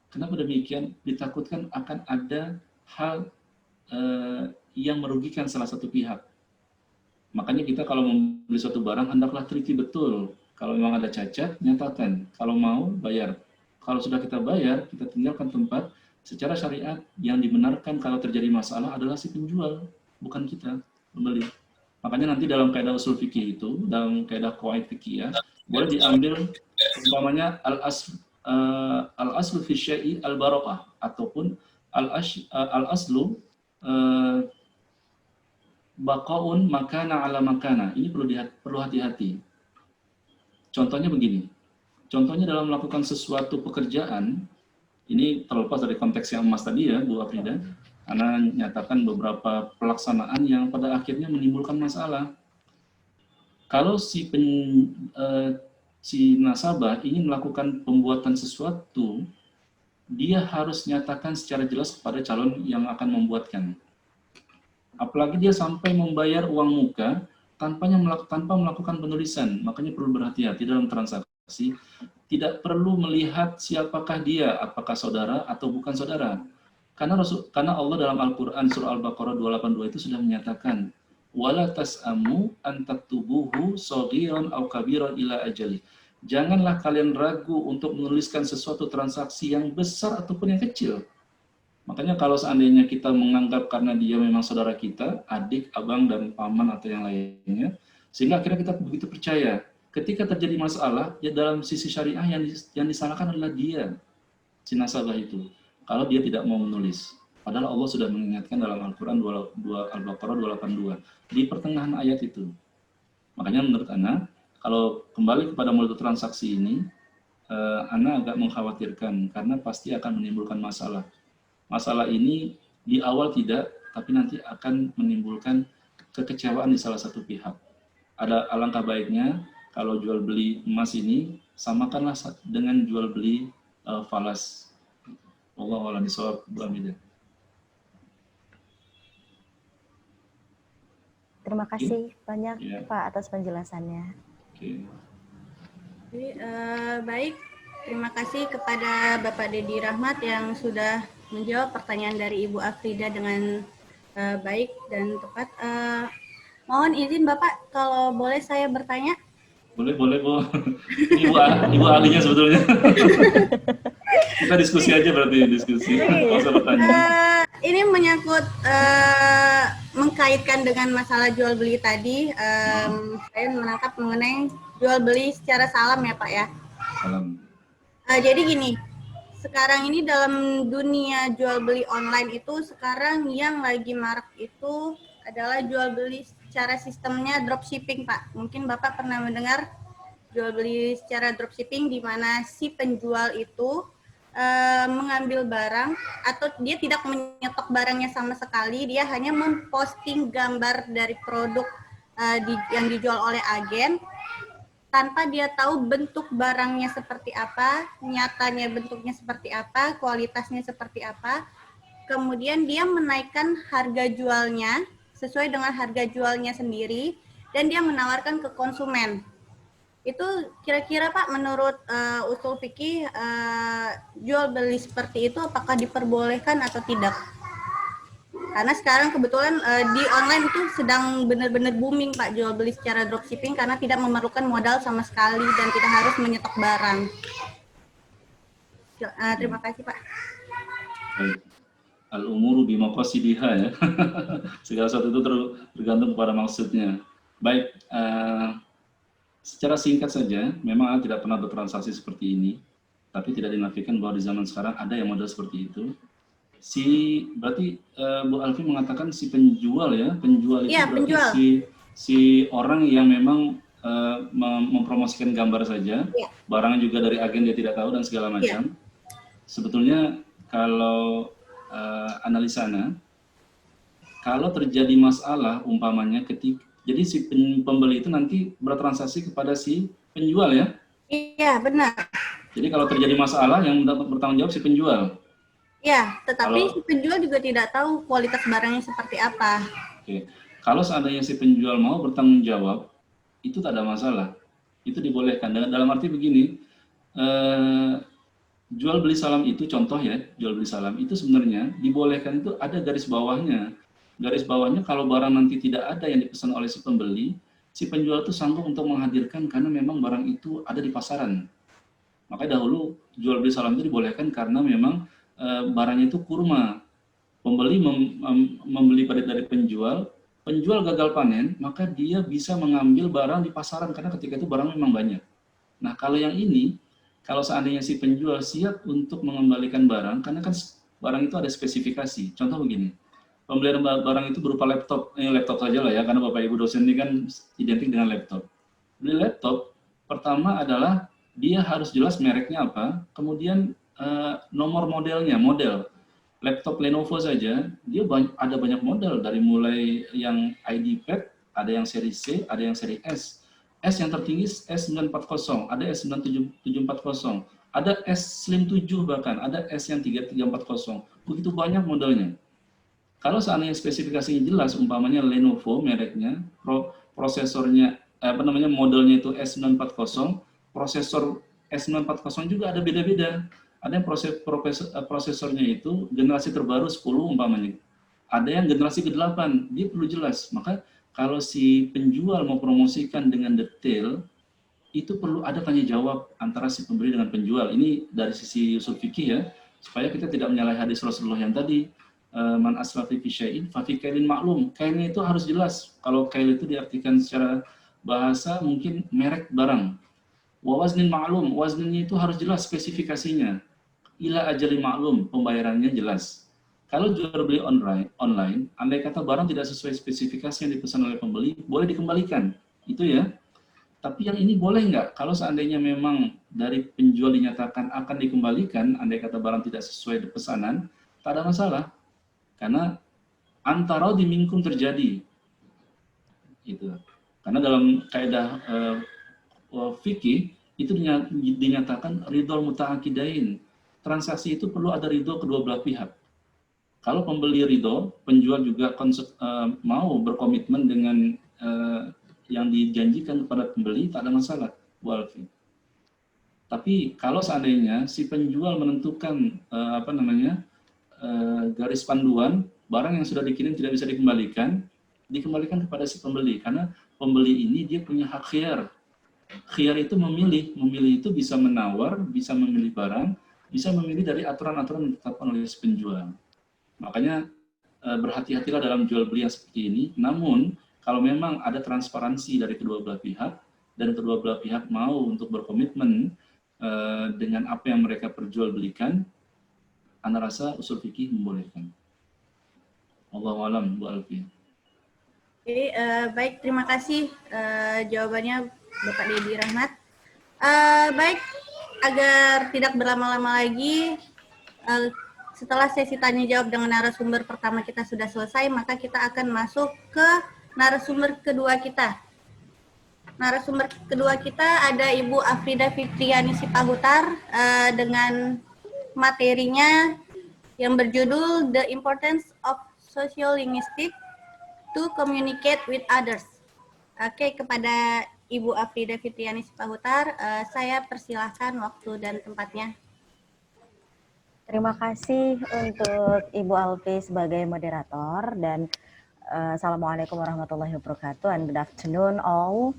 Kenapa demikian? Ditakutkan akan ada hal yang merugikan salah satu pihak. Makanya kita kalau membeli suatu barang hendaklah teliti betul. Kalau memang ada cacat, nyatakan. Kalau mau, bayar. Kalau sudah kita bayar, kita tinggalkan tempat. Secara syariat yang dibenarkan kalau terjadi masalah adalah si penjual, bukan kita, pembeli. Makanya nanti dalam kaidah usul fikih itu, dalam kaidah qawaid fikih ya, boleh diambil umpamanya al-aslu fi syai'i al-barokah ataupun al-aslu baqaun makana ala makana. Ini perlu hati-hati. Contohnya begini. Contohnya dalam melakukan sesuatu pekerjaan, ini terlepas dari konteks yang emas tadi ya, Bu Afrida, Ana nyatakan beberapa pelaksanaan yang pada akhirnya menimbulkan masalah. Kalau si nasabah ingin melakukan pembuatan sesuatu, dia harus nyatakan secara jelas kepada calon yang akan membuatkan. Apalagi dia sampai membayar uang muka tanpa melakukan penulisan, makanya perlu berhati-hati dalam transaksi. Tidak perlu melihat siapakah dia, apakah saudara atau bukan saudara. Karena Allah dalam Al-Quran surah Al-Baqarah 282 itu sudah menyatakan, wala tas'amu an taktubuhu saghiran aw kabiran ila ajali. Janganlah kalian ragu untuk menuliskan sesuatu transaksi yang besar ataupun yang kecil. Makanya kalau seandainya kita menganggap karena dia memang saudara kita, adik, abang, dan paman atau yang lainnya, sehingga akhirnya kita begitu percaya. Ketika terjadi masalah, ya dalam sisi syariah yang disalahkan adalah dia, si nasabah itu. Kalau dia tidak mau menulis. Padahal Allah sudah mengingatkan dalam Al-Quran Al-Baqarah 282. Di pertengahan ayat itu. Makanya menurut Ana, kalau kembali kepada model transaksi ini, Ana agak mengkhawatirkan karena pasti akan menimbulkan masalah. Masalah ini di awal tidak, tapi nanti akan menimbulkan kekecewaan di salah satu pihak. Ada alangkah baiknya kalau jual beli emas ini samakanlah dengan jual beli falas. Wallahu a'lam bishawab. Terima kasih banyak Pak atas penjelasannya. Baik, Terima kasih kepada Bapak Dedi Rahmat yang sudah menjawab pertanyaan dari Ibu Afrida dengan baik dan tepat. Mohon izin Bapak, kalau boleh saya bertanya? Boleh, Bu. Ini ibu ahlinya sebetulnya. Kita diskusi aja berarti, diskusi. Nggak usah bertanya. Ini menyangkut mengkaitkan dengan masalah jual beli tadi. Saya menangkap mengenai jual beli secara salam ya Pak ya. Salam. Jadi gini, sekarang ini dalam dunia jual beli online itu sekarang yang lagi marak itu adalah jual beli secara sistemnya dropshipping Pak. Mungkin Bapak pernah mendengar jual beli secara dropshipping di mana si penjual itu mengambil barang atau dia tidak menyetok barangnya sama sekali, dia hanya memposting gambar dari produk yang dijual oleh agen tanpa dia tahu bentuk barangnya seperti apa, nyatanya bentuknya seperti apa, kualitasnya seperti apa. Kemudian dia menaikkan harga jualnya sesuai dengan harga jualnya sendiri dan dia menawarkan ke konsumen. Itu kira-kira Pak menurut usul fikih jual beli seperti itu apakah diperbolehkan atau tidak? Karena sekarang kebetulan di online itu sedang benar-benar booming Pak jual beli secara dropshipping karena tidak memerlukan modal sama sekali dan tidak harus menyetok barang. Terima kasih Pak. Baik. Al-umuru bimaqasidiha ya. Segala sesuatu itu tergantung kepada maksudnya. Baik, secara singkat saja, memang tidak pernah bertransaksi seperti ini, tapi tidak dinafikan bahwa di zaman sekarang ada yang model seperti itu. Berarti Bu Alfi mengatakan si penjual ya, penjual itu ya, berarti penjual. si orang yang memang mempromosikan gambar saja, ya. Barangnya juga dari agen dia tidak tahu dan segala macam. Ya. Sebetulnya kalau analisana, kalau terjadi masalah umpamanya jadi si pembeli itu nanti bertransaksi kepada si penjual ya? Iya, benar. Jadi kalau terjadi masalah yang bertanggung jawab si penjual. Ya, tetapi si penjual juga tidak tahu kualitas barangnya seperti apa. Oke. Kalau seandainya si penjual mau bertanggung jawab, itu tak ada masalah. Itu dibolehkan. Dalam arti begini, jual beli salam itu contoh ya, jual beli salam itu sebenarnya dibolehkan itu ada garis bawahnya. Garis bawahnya kalau barang nanti tidak ada yang dipesan oleh si pembeli, si penjual itu sanggup untuk menghadirkan karena memang barang itu ada di pasaran. Makanya dahulu jual beli salam itu dibolehkan karena memang barangnya itu kurma. Pembeli membeli dari penjual gagal panen, maka dia bisa mengambil barang di pasaran karena ketika itu barang memang banyak. Nah, kalau yang ini, kalau seandainya si penjual siap untuk mengembalikan barang, karena kan barang itu ada spesifikasi. Contoh begini, pembelian barang itu berupa laptop saja lah ya, karena Bapak Ibu dosen ini kan identik dengan laptop. Beli laptop, pertama adalah dia harus jelas mereknya apa, kemudian nomor modelnya, model. Laptop Lenovo saja, dia ada banyak model, dari mulai yang IdeaPad, ada yang seri C, ada yang seri S. S yang tertinggi S940, ada S9740, ada S Slim 7 bahkan, ada S yang 3340. Begitu banyak modelnya. Kalau seandainya spesifikasinya jelas, umpamanya Lenovo mereknya, prosesornya, modelnya itu S940, prosesor S940 juga ada beda-beda. Ada yang prosesornya itu generasi terbaru 10 umpamanya. Ada yang generasi ke-8, dia perlu jelas. Maka kalau si penjual mau promosikan dengan detail, itu perlu ada tanya jawab antara si pembeli dengan penjual. Ini dari sisi usul fikih ya, supaya kita tidak menyalahi hadis Rasulullah yang tadi, man asrafi fi syai'in fa fi kailin maklum. Kailnya itu harus jelas. Kalau kail itu diartikan secara bahasa mungkin merek barang. Wa waznin maklum, wazninnya itu harus jelas spesifikasinya. Ila ajali maklum, pembayarannya jelas. Kalau jual beli online, andai kata barang tidak sesuai spesifikasi yang dipesan oleh pembeli, boleh dikembalikan. Itu ya. Tapi yang ini boleh nggak? Kalau seandainya memang dari penjual dinyatakan akan dikembalikan, andai kata barang tidak sesuai pesanan, tak ada masalah. Karena antara dimingkum terjadi. Gitu. Karena dalam kaidah fikih itu dinyatakan ridhol muta'akidain. Transaksi itu perlu ada ridho kedua belah pihak. Kalau pembeli ridho, penjual juga mau berkomitmen dengan yang dijanjikan kepada pembeli, tak ada masalah, Bu Alfi. Tapi kalau seandainya si penjual menentukan garis panduan, barang yang sudah dikirim tidak bisa dikembalikan kepada si pembeli, karena pembeli ini dia punya hak khiyar. Khiyar itu memilih itu bisa menawar, bisa memilih barang, bisa memilih dari aturan-aturan yang ditetapkan oleh si penjual. Makanya berhati-hatilah dalam jual beli yang seperti ini. Namun kalau memang ada transparansi dari kedua belah pihak dan kedua belah pihak mau untuk berkomitmen dengan apa yang mereka perjualbelikan, Anda rasa usul fikih membolehkan. Allahu a'lam Bu Alfi. Oke, baik, terima kasih jawabannya Bapak Dedi Rahmat. Baik, agar tidak berlama-lama lagi, setelah sesi tanya jawab dengan narasumber pertama kita sudah selesai, maka kita akan masuk ke narasumber kedua kita. Narasumber kedua kita ada Ibu Afrida Fitriani Sipahutar dengan materinya yang berjudul The Importance of Social Linguistics to Communicate with Others. Oke, kepada Ibu Afrida Fitriani Sipahutar, saya persilahkan waktu dan tempatnya. Terima kasih untuk Ibu Alfi sebagai moderator dan Assalamualaikum warahmatullahi wabarakatuh and good afternoon all.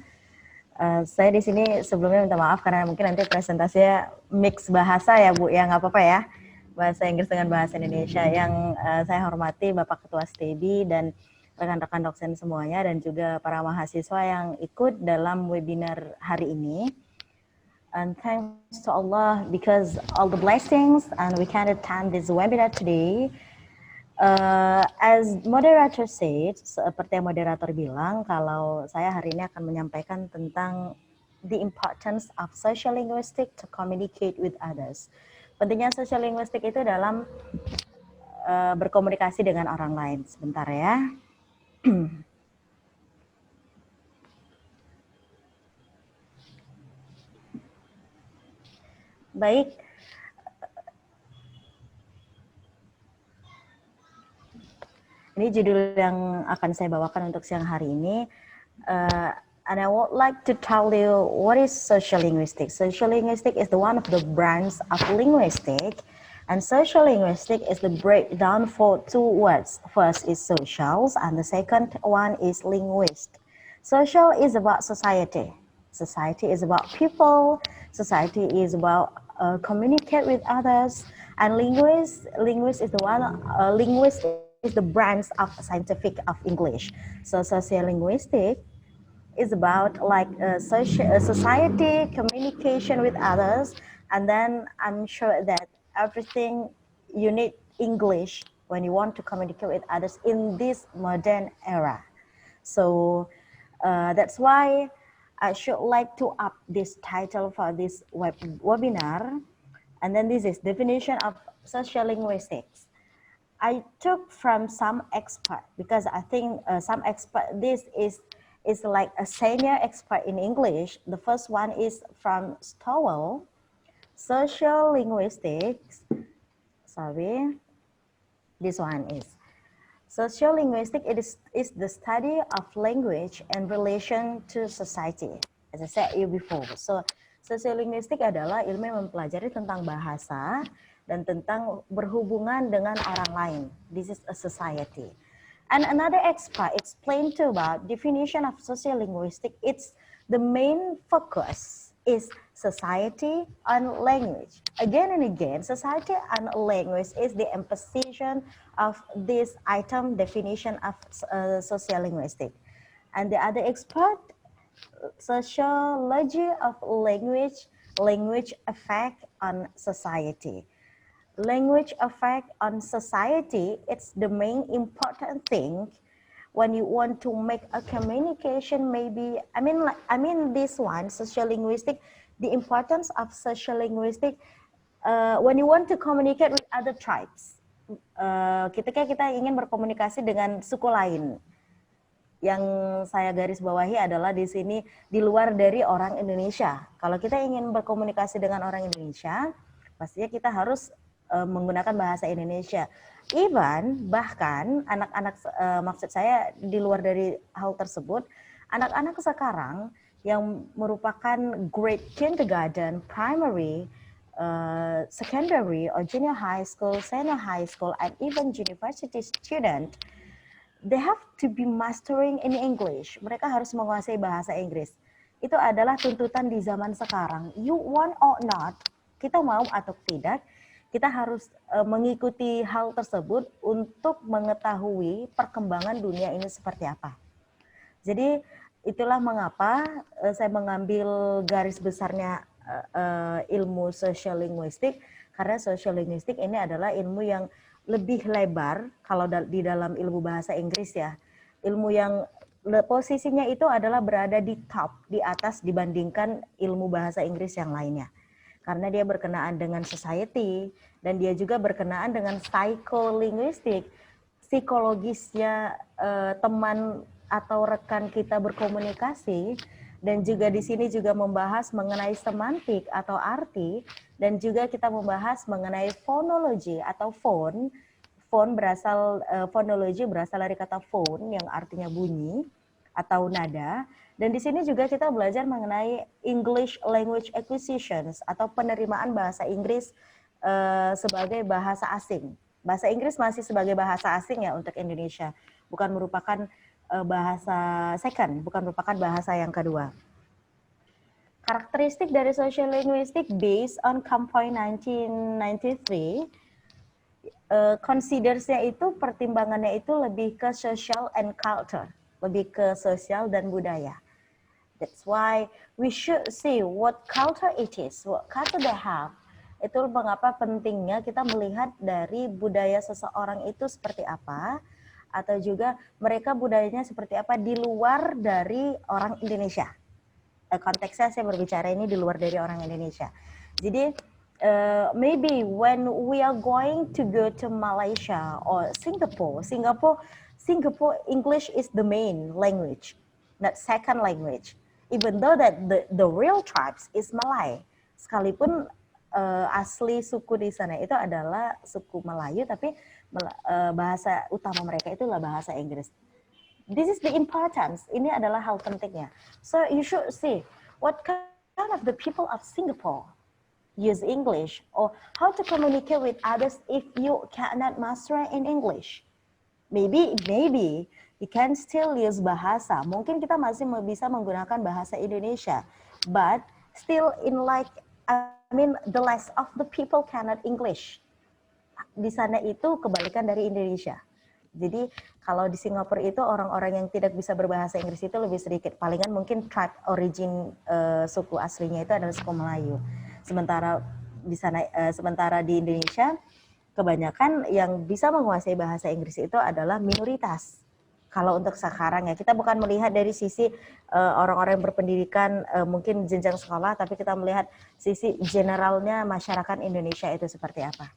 Saya di sini sebelumnya minta maaf karena mungkin nanti presentasinya mix bahasa ya Bu, ya nggak apa-apa ya, bahasa Inggris dengan bahasa Indonesia. Yang saya hormati Bapak Ketua STEBI dan rekan-rekan dosen semuanya dan juga para mahasiswa yang ikut dalam webinar hari ini. And thanks to Allah because all the blessings and we can attend this webinar today. As moderator said, seperti yang moderator bilang, kalau saya hari ini akan menyampaikan tentang the importance of social linguistics to communicate with others. Pentingnya social linguistics itu dalam berkomunikasi dengan orang lain. Sebentar ya. Baik, ini judul yang akan saya bawakan untuk siang hari ini. And I would like to tell you what is social linguistics. Social linguistics is the one of the branch of linguistics, and social linguistics is the breakdown for two words. First is socials, and the second one is linguist. Social is about society. Society is about people. Society is about communicate with others, and linguist is the one. Linguist is the branch of scientific of English. So sociolinguistic is about like society, communication with others, and then I'm sure that everything you need English when you want to communicate with others in this modern era. So that's why I should like to up this title for this webinar. And then this is definition of social linguistics. I took from some expert because I think some expert, this is like a senior expert in English. The first one is from Stowell, social linguistics. Sorry, this one is. Sociolinguistics is the study of language in relation to society, as I said you before. So, sociolinguistik adalah ilmu yang mempelajari tentang bahasa dan tentang berhubungan dengan orang lain. This is a society. And another expert explained to about definition of sociolinguistic. It's the main focus is society and language. Again and again, society and language is the imposition of this item definition of sociolinguistic. And the other expert, sociology of language effect on society. Language effect on society, it's the main important thing when you want to make a communication. Maybe I mean this one, sociolinguistic, the importance of sociolinguistic when you want to communicate with other tribes. Ketika kita ingin berkomunikasi dengan suku lain. Yang saya garis bawahi adalah di sini di luar dari orang Indonesia. Kalau kita ingin berkomunikasi dengan orang Indonesia, pastinya kita harus menggunakan bahasa Indonesia. Bahkan anak-anak, maksud saya di luar dari hal tersebut, anak-anak sekarang yang merupakan grade kindergarten, primary, secondary, or junior high school, senior high school, and even university student, they have to be mastering in English. Mereka harus menguasai bahasa Inggris. Itu adalah tuntutan di zaman sekarang. You want or not, kita mau atau tidak, kita harus mengikuti hal tersebut untuk mengetahui perkembangan dunia ini seperti apa. Jadi itulah mengapa saya mengambil garis besarnya ilmu social linguistik, karena social linguistik ini adalah ilmu yang lebih lebar kalau di dalam ilmu bahasa Inggris ya. Ilmu yang posisinya itu adalah berada di top, di atas dibandingkan ilmu bahasa Inggris yang lainnya. Karena dia berkenaan dengan society dan dia juga berkenaan dengan psycholinguistik, psikologisnya teman atau rekan kita berkomunikasi, dan juga di sini juga membahas mengenai semantik atau arti, dan juga kita membahas mengenai fonologi atau phone. Phone berasal fonologi berasal dari kata phone yang artinya bunyi atau nada. Dan di sini juga kita belajar mengenai English language acquisitions atau penerimaan bahasa Inggris sebagai bahasa asing. Bahasa Inggris masih sebagai bahasa asing ya untuk Indonesia, bukan merupakan bahasa second, bukan merupakan bahasa yang kedua. Karakteristik dari social linguistic based on Campoy 1993, considersnya itu pertimbangannya itu lebih ke social and culture, lebih ke sosial dan budaya. That's why we should see what culture it is, what culture they have. Itu mengapa pentingnya kita melihat dari budaya seseorang itu seperti apa, atau juga mereka budayanya seperti apa di luar dari orang Indonesia. Konteksnya saya berbicara ini di luar dari orang Indonesia. Jadi maybe when we are going to go to Malaysia or Singapore English is the main language, not second language. Even though that the real tribes is Malay, sekalipun asli suku di sana itu adalah suku Melayu, tapi bahasa utama mereka itulah bahasa Inggris. This is the importance. Ini adalah hal pentingnya. So you should see what kind of the people of Singapore use English, or how to communicate with others if you cannot master in English. Maybe you can still use bahasa. Mungkin kita masih bisa menggunakan bahasa Indonesia, but still the less of the people cannot English. Di sana itu kebalikan dari Indonesia. Jadi kalau di Singapura itu orang-orang yang tidak bisa berbahasa Inggris itu lebih sedikit. Palingan mungkin tribe origin suku aslinya itu adalah suku Melayu. Sementara di Indonesia kebanyakan yang bisa menguasai bahasa Inggris itu adalah minoritas. Kalau untuk sekarang ya, kita bukan melihat dari sisi orang-orang yang berpendidikan mungkin jenjang sekolah, tapi kita melihat sisi generalnya masyarakat Indonesia itu seperti apa.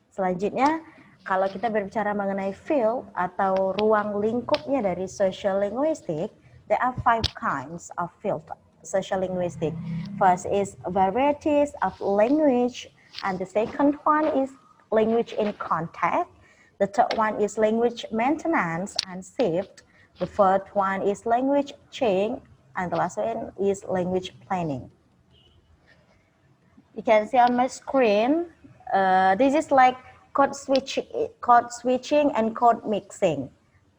Selanjutnya, kalau kita berbicara mengenai field atau ruang lingkupnya dari social linguistic, there are 5 kinds of field social linguistic. First is varieties of language, and the second one is language in contact. The third one is language maintenance and shift. The fourth one is language change, and the last one is language planning. You can see on my screen, this is like code switching and code mixing.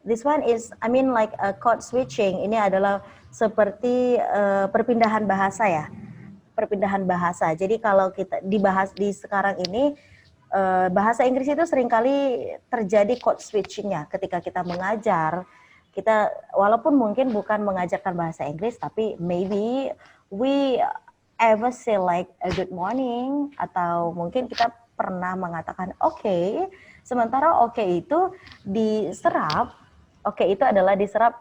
This one is, like a code switching. Ini adalah seperti perpindahan bahasa ya, perpindahan bahasa. Jadi kalau kita dibahas di sekarang ini, bahasa Inggris itu seringkali terjadi code switchingnya ketika kita mengajar. Kita walaupun mungkin bukan mengajarkan bahasa Inggris, tapi maybe we ever say like a good morning, atau mungkin kita pernah mengatakan okay, sementara okay itu diserap, okay itu adalah diserap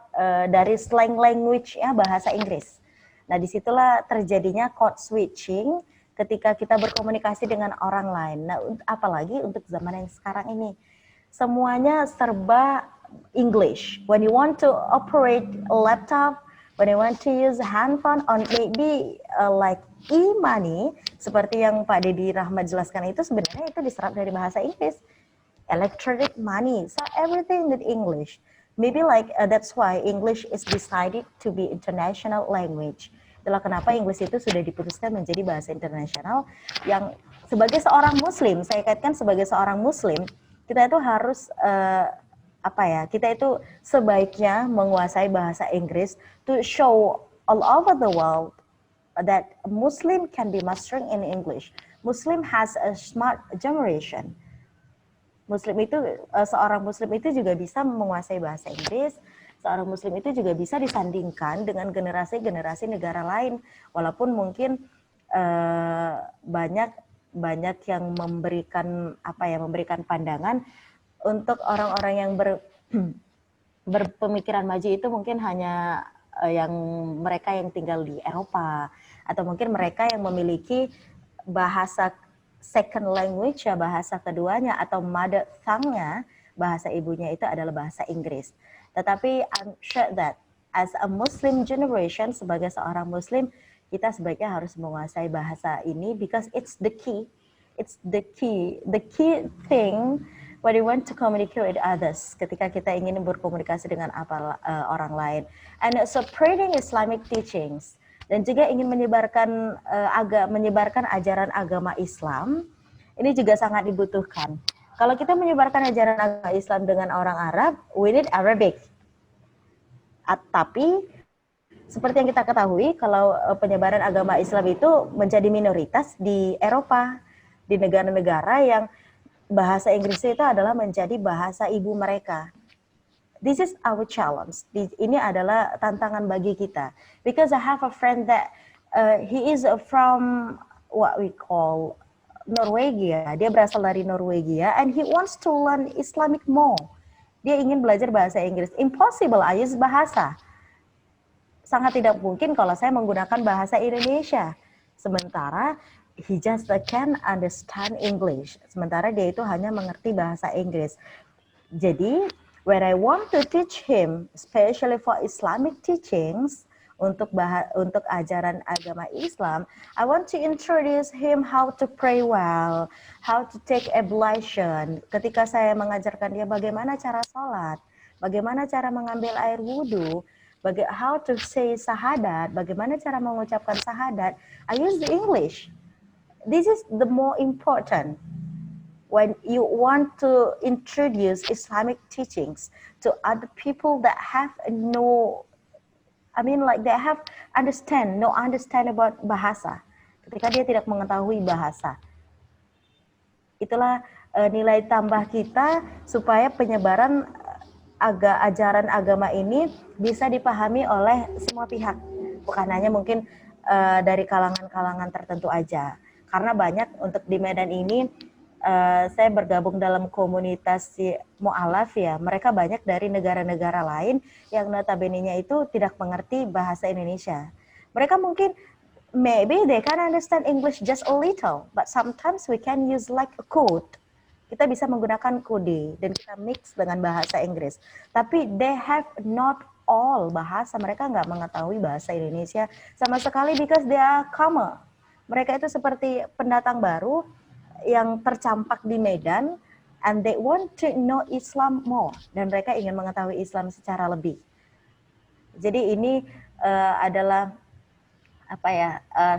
dari slang language ya bahasa Inggris. Nah disitulah terjadinya code switching ketika kita berkomunikasi dengan orang lain. Nah, apalagi untuk zaman yang sekarang ini, semuanya serba English. When you want to operate a laptop, when you want to use a handphone, or maybe like e-money, seperti yang Pak Dedi Rahmat jelaskan itu sebenarnya itu diserap dari bahasa Inggris. Electronic money, so everything with English. maybe like that's why English is decided to be international language. Itulah kenapa Inggris itu sudah diputuskan menjadi bahasa internasional yang sebagai seorang Muslim, saya kaitkan sebagai seorang Muslim, kita itu harus kita itu sebaiknya menguasai bahasa Inggris to show all over the world that Muslim can be mastering in English. Muslim has a smart generation. Seorang Muslim itu juga bisa menguasai bahasa Inggris. Seorang Muslim itu juga bisa disandingkan dengan generasi-generasi negara lain, walaupun mungkin banyak yang memberikan pandangan untuk orang-orang yang berpemikiran maju itu mungkin hanya yang mereka yang tinggal di Eropa, atau mungkin mereka yang memiliki bahasa second language, ya bahasa keduanya atau mother tongue-nya, bahasa ibunya itu adalah bahasa Inggris. Tetapi I'm sure that as a Muslim generation, sebagai seorang Muslim, kita sebaiknya harus menguasai bahasa ini because it's the key thing when we want to communicate with others, ketika kita ingin berkomunikasi dengan orang lain, and spreading Islamic teachings, dan juga ingin menyebarkan ajaran agama Islam, ini juga sangat dibutuhkan. Kalau kita menyebarkan ajaran agama Islam dengan orang Arab, we need Arabic. Tapi seperti yang kita ketahui, kalau penyebaran agama Islam itu menjadi minoritas di Eropa, di negara-negara yang bahasa Inggris itu adalah menjadi bahasa ibu mereka. This is our challenge. Ini adalah tantangan bagi kita. Because I have a friend that he is from what we call Norwegia. Dia berasal dari Norwegia and he wants to learn Islamic more. Dia ingin belajar bahasa Inggris. Impossible, I use bahasa. Sangat tidak mungkin kalau saya menggunakan bahasa Indonesia. Sementara he just can understand English. Sementara dia itu hanya mengerti bahasa Inggris. Jadi, when I want to teach him, especially for Islamic teachings, untuk ajaran agama Islam, I want to introduce him how to pray well, how to take ablution. Ketika saya mengajarkan dia bagaimana cara sholat, bagaimana cara mengambil air wudhu, how to say syahadat, bagaimana cara mengucapkan syahadat, I use the English. This is the more important when you want to introduce Islamic teachings to other people that have they have no understand about bahasa. Ketika dia tidak mengetahui bahasa. Itulah nilai tambah kita supaya penyebaran ajaran agama ini bisa dipahami oleh semua pihak. Bukan hanya mungkin dari kalangan-kalangan tertentu aja. Karena banyak untuk di Medan ini, saya bergabung dalam komunitas mu'alaf ya, mereka banyak dari negara-negara lain yang notabene-nya itu tidak mengerti bahasa Indonesia. Mereka mungkin, maybe they can understand English just a little, but sometimes we can use like a code. Kita bisa menggunakan kode dan kita mix dengan bahasa Inggris. Tapi they have not all bahasa, mereka nggak mengetahui bahasa Indonesia sama sekali because they are comer. Mereka itu seperti pendatang baru yang tercampak di Medan and they want to know Islam more, dan mereka ingin mengetahui Islam secara lebih. Jadi ini adalah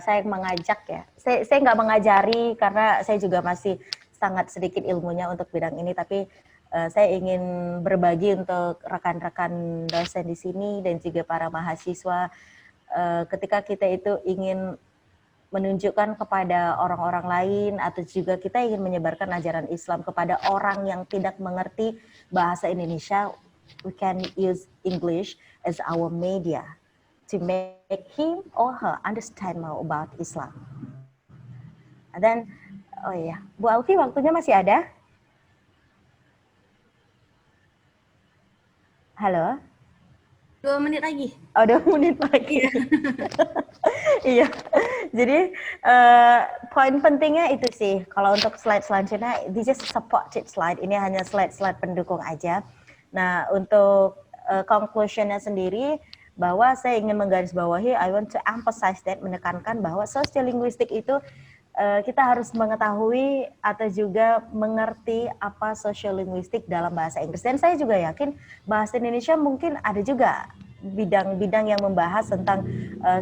saya mengajak ya. Saya nggak mengajari karena saya juga masih sangat sedikit ilmunya untuk bidang ini, tapi saya ingin berbagi untuk rekan-rekan dosen di sini dan juga para mahasiswa ketika kita itu ingin menunjukkan kepada orang-orang lain atau juga kita ingin menyebarkan ajaran Islam kepada orang yang tidak mengerti bahasa Indonesia, we can use English as our media to make him or her understand more about Islam. And then, Bu Alfi, waktunya masih ada? Halo? 2 menit lagi. Oh, 2 menit lagi. Iya. Jadi poin pentingnya itu sih. Kalau untuk slide selanjutnya, this is supported slide. Ini hanya slide-slide pendukung aja. Nah, untuk conclusionnya sendiri, bahwa saya ingin menggarisbawahi, I want to emphasize that, menekankan bahwa sociolinguistik itu kita harus mengetahui atau juga mengerti apa sosiolinguistik dalam bahasa Inggris. Dan saya juga yakin bahasa Indonesia mungkin ada juga bidang-bidang yang membahas tentang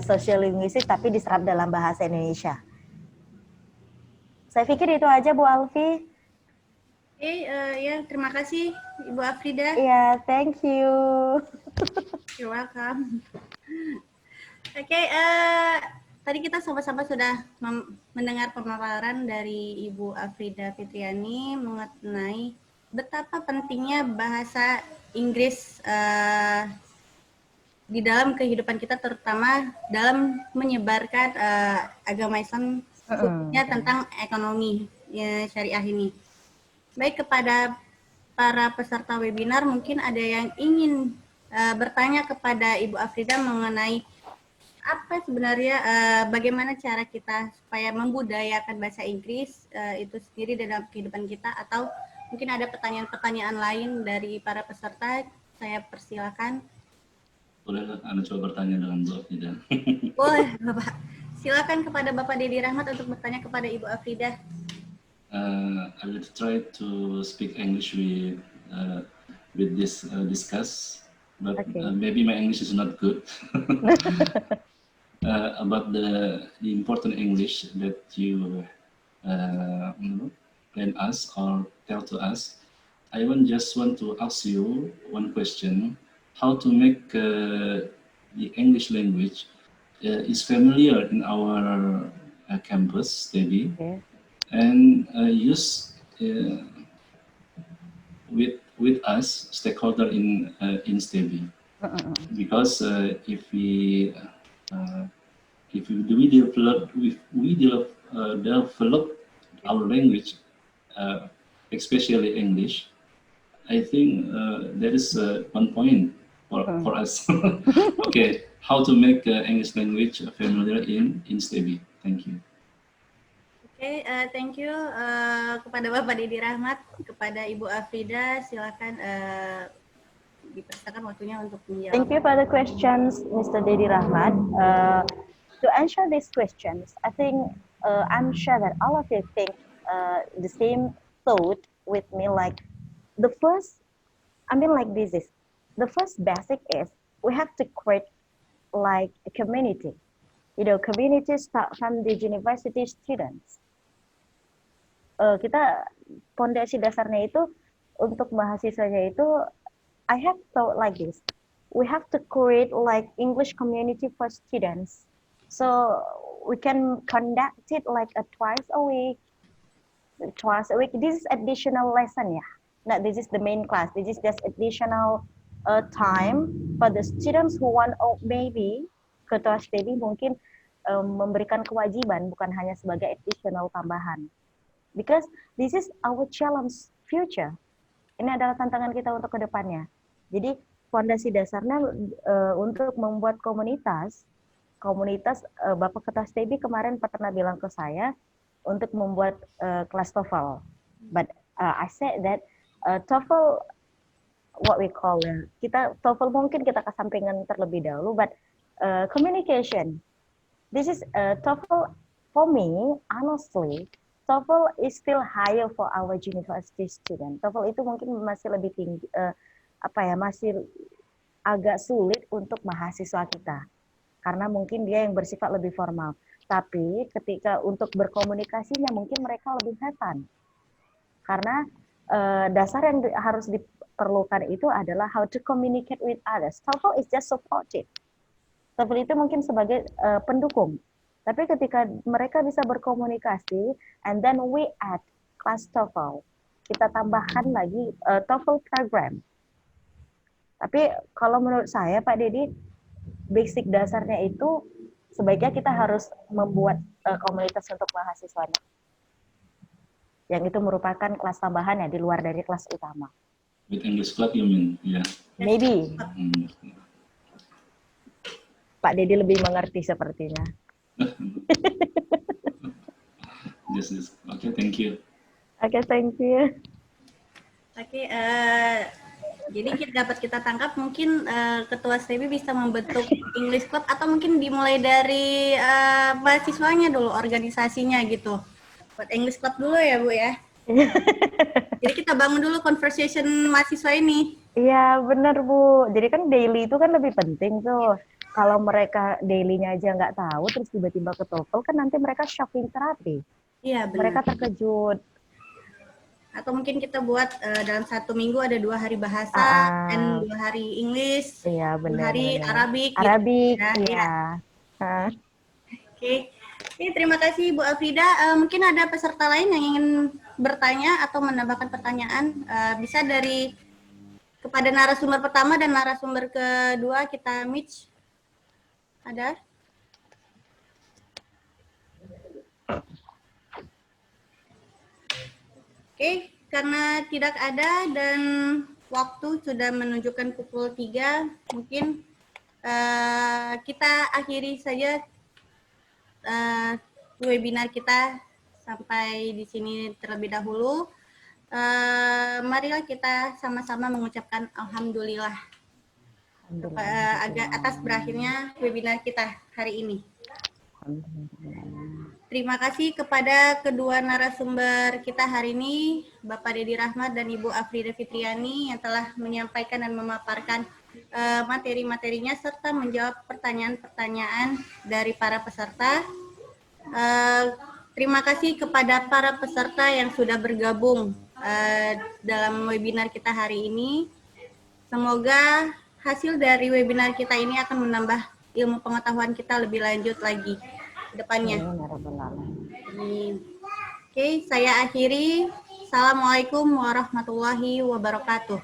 sosiolinguistik tapi diserap dalam bahasa Indonesia. Saya pikir itu aja Bu Alfi. Oke, ya terima kasih Ibu Afrida. Iya, thank you. You're welcome. Oke, tadi kita sama-sama sudah mendengar pemaparan dari Ibu Afrida Fitriani mengenai betapa pentingnya bahasa Inggris di dalam kehidupan kita, terutama dalam menyebarkan agama Islam, khususnya tentang ekonomi ya, syariah ini. Baik, kepada para peserta webinar, mungkin ada yang ingin bertanya kepada Ibu Afrida mengenai apa sebenarnya bagaimana cara kita supaya membudayakan bahasa Inggris itu sendiri dalam kehidupan kita, atau mungkin ada pertanyaan-pertanyaan lain dari para peserta. Saya persilakan. Boleh Anda coba bertanya dengan Bu Afrida. Boleh, Bapak. Silakan kepada Bapak Dedi Rahmat untuk bertanya kepada Ibu Afrida. I will try to speak English with this discuss, but maybe my English is not good. About the important English that you can ask or tell to us, I just want to ask you one question: how to make the English language is familiar in our campus, maybe, and use with us stakeholder in STEBI, because if we develop our language, especially English, I think that is one point for us. Okay, how to make English language familiar in STEBI. Thank you. Oke, thank you kepada Bapak Dedi Rahmat, kepada Ibu Afrida, silakan dipersilakan waktunya untuk menjawab. Thank you for the questions, Mr. Dedi Rahmat. To answer these questions, I think I'm sure that all of you think the same thought with me. Like the first basic is we have to create like a community. You know, community start from the university students. Kita pondasi dasarnya itu untuk mahasiswanya itu, I have thought like this. We have to create like English community for students. So we can conduct it like twice a week. This is additional lesson, yeah. Nah, this is the main class. This is just additional time for the students who want, maybe Ketua STEBI mungkin memberikan kewajiban, bukan hanya sebagai additional tambahan. Because this is our challenge future. Ini adalah tantangan kita untuk kedepannya. Jadi fondasi dasarnya untuk membuat komunitas Bapak Ketua STEBI kemarin pernah bilang ke saya untuk membuat kelas TOEFL. But I said that TOEFL, what we call TOEFL mungkin kita kesampingan terlebih dahulu, but communication. This is TOEFL for me, honestly. TOEFL is still higher for our university student. TOEFL itu mungkin masih lebih tinggi, masih agak sulit untuk mahasiswa kita, karena mungkin dia yang bersifat lebih formal. Tapi ketika untuk berkomunikasinya mungkin mereka lebih setan, karena dasar yang harus diperlukan itu adalah how to communicate with others. TOEFL is just supportive. TOEFL itu mungkin sebagai pendukung. Tapi ketika mereka bisa berkomunikasi, and then we add kelas TOEFL, kita tambahkan lagi TOEFL program. Tapi kalau menurut saya, Pak Dedi, basic dasarnya itu sebaiknya kita harus membuat komunitas untuk mahasiswanya. Yang itu merupakan kelas tambahan ya, di luar dari kelas utama. With English club, you mean? Yeah. Maybe. Pak Dedi lebih mengerti sepertinya. Yes. Okay, thank you. Okay, thank you. Oke, Jadi dapat kita tangkap mungkin Ketua STB bisa membentuk English Club atau mungkin dimulai dari mahasiswanya dulu, organisasinya gitu. Buat English Club dulu ya Bu ya. Jadi kita bangun dulu conversation mahasiswa ini. Iya benar Bu. Jadi kan daily itu kan lebih penting tuh. Kalau mereka dailynya aja nggak tahu, terus tiba-tiba ke TOEFL kan nanti mereka shocking terapi. Iya Mereka benar. terkejut. Atau mungkin kita buat dalam 1 minggu ada 2 hari bahasa dan 2 hari English, Iya 2 benar. hari Arabik. Arabik, Gitu. iya. Oke. Oke, terima kasih Bu Afrida. Mungkin ada peserta lain yang ingin bertanya atau menambahkan pertanyaan. Bisa dari kepada narasumber pertama dan narasumber kedua kita match. Ada? Oke, karena tidak ada dan waktu sudah menunjukkan pukul 3, mungkin kita akhiri saja webinar kita sampai di sini terlebih dahulu. Marilah kita sama-sama mengucapkan alhamdulillah atas berakhirnya webinar kita hari ini. Terima kasih kepada kedua narasumber kita hari ini, Bapak Dedi Rahmat dan Ibu Afrida Fitriani yang telah menyampaikan dan memaparkan materi-materinya serta menjawab pertanyaan-pertanyaan dari para peserta. Terima kasih kepada para peserta yang sudah bergabung dalam webinar kita hari ini. Semoga hasil dari webinar kita ini akan menambah ilmu pengetahuan kita lebih lanjut lagi ke depannya. Oke, saya akhiri. Assalamualaikum warahmatullahi wabarakatuh.